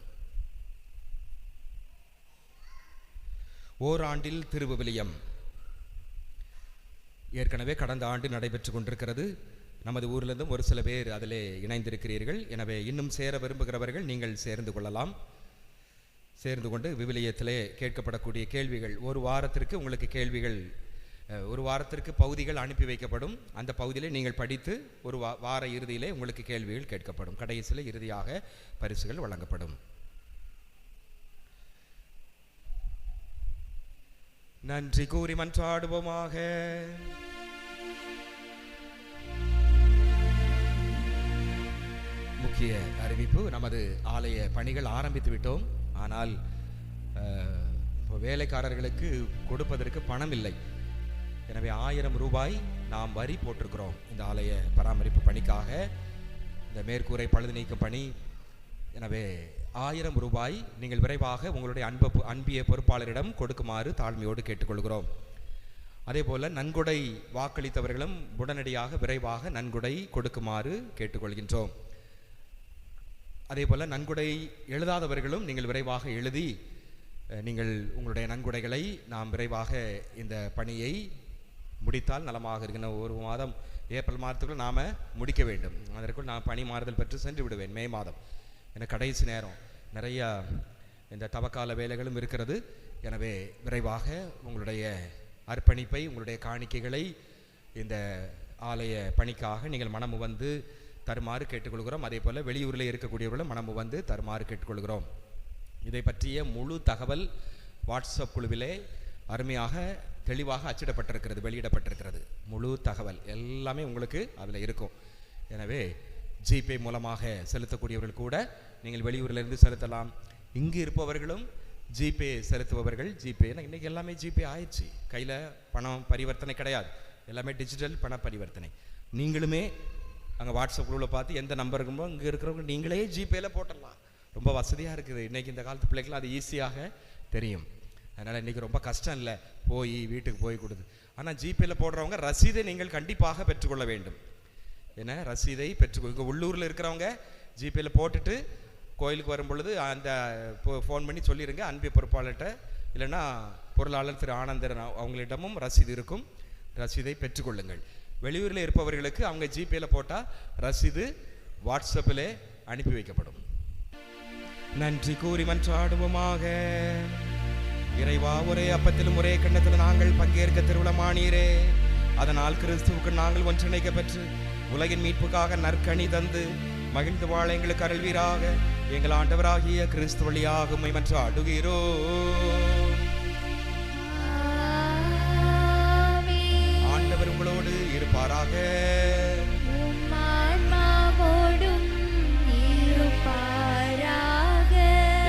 ஓராண்டில் திருவிவிலியம் ஏற்கனவே கடந்த ஆண்டு நடைபெற்று கொண்டிருக்கிறது. நமது ஊரிலிருந்தும் ஒரு சில பேர் அதிலே இணைந்திருக்கிறீர்கள். எனவே இன்னும் சேர விரும்புகிறவர்கள் நீங்கள் சேர்ந்து கொள்ளலாம். சேர்ந்து கொண்டு விவிலியத்திலே கேட்கப்படக்கூடிய கேள்விகள், ஒரு வாரத்திற்கு உங்களுக்கு கேள்விகள், ஒரு வாரத்திற்கு பகுதிகள் அனுப்பி வைக்கப்படும். அந்த பகுதியிலே நீங்கள் படித்து ஒரு வார இறுதியிலே உங்களுக்கு கேள்விகள் கேட்கப்படும். கடைசியில் இறுதியாக பரிசுகள் வழங்கப்படும். நன்றி கூறி மன்றாடுவோமாக. முக்கிய அறிவிப்பு: நமது ஆலய பணிகள் ஆரம்பித்து விட்டோம். ஆனால் வேலைக்காரர்களுக்கு கொடுப்பதற்கு பணம் இல்லை. எனவே 1000 ரூபாய் நாம் வரி போட்டிருக்கிறோம் இந்த ஆலய பராமரிப்பு பணிக்காக, இந்த மேற்கூரை பழுது நீக்கும் பணி. எனவே 1000 ரூபாய் நீங்கள் விரைவாக உங்களுடைய அன்பிய பொறுப்பாளரிடம் கொடுக்குமாறு தாழ்மையோடு கேட்டுக்கொள்கிறோம். அதே போல் நன்கொடை வாக்களித்தவர்களும் உடனடியாக விரைவாக நன்கொடை கொடுக்குமாறு கேட்டுக்கொள்கின்றோம். அதே போல் நன்கொடை எழுதாதவர்களும் நீங்கள் விரைவாக எழுதி நீங்கள் உங்களுடைய நன்கொடைகளை நாம் விரைவாக இந்த பணியை முடித்தால் நலமாக இருக்கின்ற. ஒரு மாதம் ஏப்ரல் மாதத்துக்குள் நாம் முடிக்க வேண்டும். அதற்குள் நான் பணி மாறுதல் பெற்று சென்று விடுவேன். மே மாதம் என கடைசி நேரம் நிறையா இந்த தவக்கால வேலைகளும் இருக்கிறது. எனவே விரைவாக உங்களுடைய அர்ப்பணிப்பை, உங்களுடைய காணிக்கைகளை இந்த ஆலய பணிக்காக நீங்கள் மனமு வந்து தருமாறு கேட்டுக்கொள்கிறோம். அதே போல் வெளியூரில் இருக்கக்கூடியவர்களும் மனமு வந்து தருமாறு கேட்டுக்கொள்கிறோம். இதை பற்றிய முழு தகவல் வாட்ஸ்அப் குழுவிலே அருமையாக தெளிவாக அச்சிடப்பட்டிருக்கிறது, வெளியிடப்பட்டிருக்கிறது. முழு தகவல் எல்லாமே உங்களுக்கு அதில் இருக்கும். எனவே ஜிபே மூலமாக செலுத்தக்கூடியவர்கள் கூட நீங்கள் வெளியூரிலிருந்து செலுத்தலாம். இங்கு இருப்பவர்களும் ஜிபே செலுத்துபவர்கள் ஜிபே, இன்றைக்கி எல்லாமே ஜிபே ஆயிடுச்சு, கையில் பணம் பரிவர்த்தனை கிடையாது, எல்லாமே டிஜிட்டல் பண பரிவர்த்தனை. நீங்களுமே அங்கே வாட்ஸ்அப் குழுவில் பார்த்து எந்த நம்பர் இருக்குமோ இங்கே இருக்கிறவங்க நீங்களே ஜிபேயில் போட்டுடலாம். ரொம்ப வசதியாக இருக்குது இன்றைக்கி இந்த காலத்து பிள்ளைகளும் அது ஈஸியாக தெரியும். அதனால் இன்றைக்கி ரொம்ப கஷ்டம் இல்லை போய் வீட்டுக்கு போய் கொடுது. ஆனால் ஜிபேயில் போடுறவங்க ரசீதை நீங்கள் கண்டிப்பாக பெற்றுக்கொள்ள வேண்டும். ஏன்னா ரசீதை பெற்றுக்கொள்ள உள்ளூரில் இருக்கிறவங்க ஜிபேயில் போட்டுட்டு கோயிலுக்கு வரும் பொழுது அந்த ஃபோன் பண்ணி சொல்லிடுங்க அன்பிய பொறுப்பாளர்கிட்ட, இல்லைன்னா பொருளாளர் திரு ஆனந்தர் அவங்களிடமும் ரசீது இருக்கும், ரசீதை பெற்றுக்கொள்ளுங்கள். வெளியூரில் இருப்பவர்களுக்கு அவங்க ஜிபேயில் போட்டால் ரசீது வாட்ஸ்அப்பில் அனுப்பி வைக்கப்படும். நன்றி கூறி மன்றாடுவோமாக. இறைவா, ஒரே அப்பத்திலும் ஒரே கிண்ணத்திலும் நாங்கள் பங்கேற்க திருவிழமானீரே, அதனால் கிறிஸ்துவுக்கு நாங்கள் ஒன்றிணைக்க பெற்று உலகின் மீட்புக்காக நற்கனி தந்து மகிழ்ந்து வாழ எங்களுக்கு அருள்வீராக. எங்கள் ஆண்டவராகிய கிறிஸ்து வழியாக உம்மை மன்றாடுகிறோம். ஆண்டவர் உங்களோடு இருப்பாராக.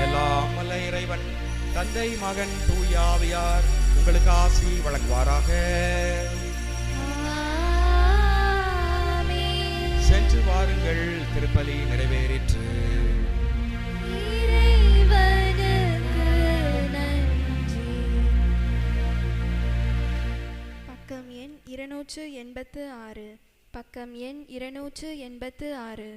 எல்லாம் வல்ல இறைவன் தந்தை மகன் தூய ஆவியார் உங்களுக்கு ஆசி வழங்குவாராக. சென்று வாருங்கள், திருப்பலி நிறைவேறிற்று. பக்கம் எண் 286. பக்கம் எண் 286.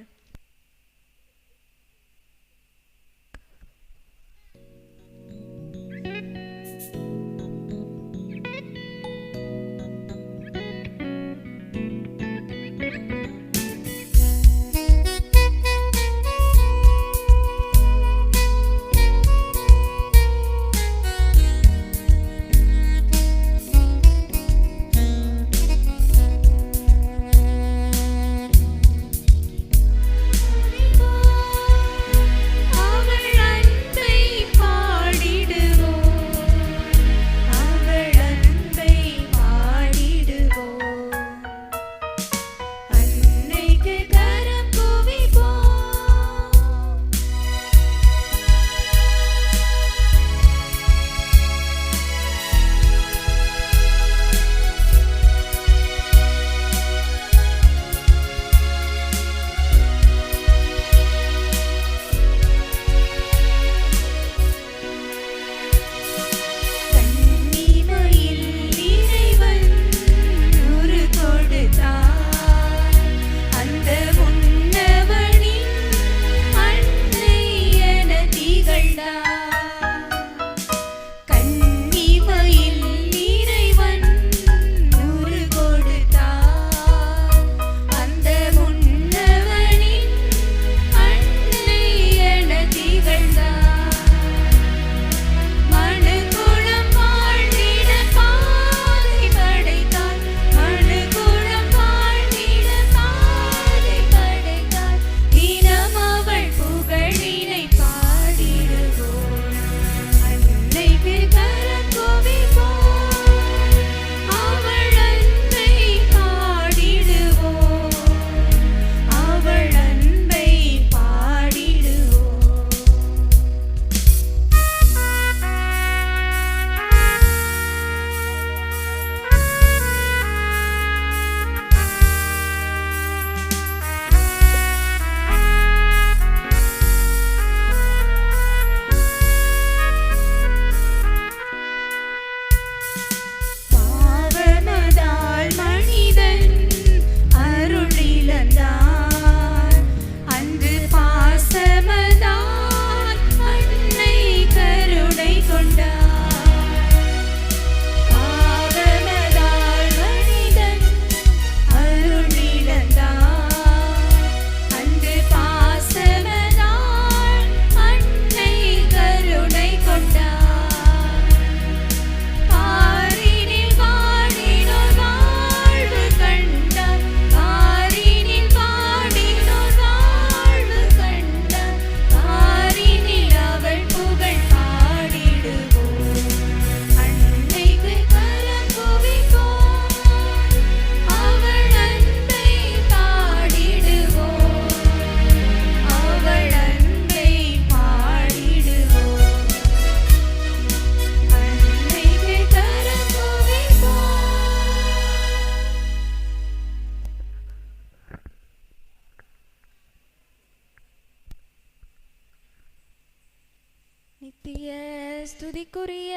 ஸ்துதிக்குரிய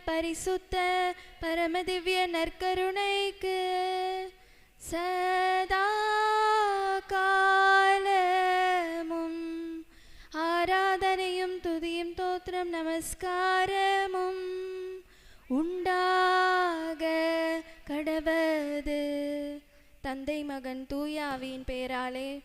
பரிசுத்த பரமதிவ்ய நற்கருணைக்கு சதா காலமும் ஆராதனையும் துதியும் தோத்திரம் நமஸ்காரமும் உண்டாக கடவது. தந்தை மகன் தூயாவின் பெயராலே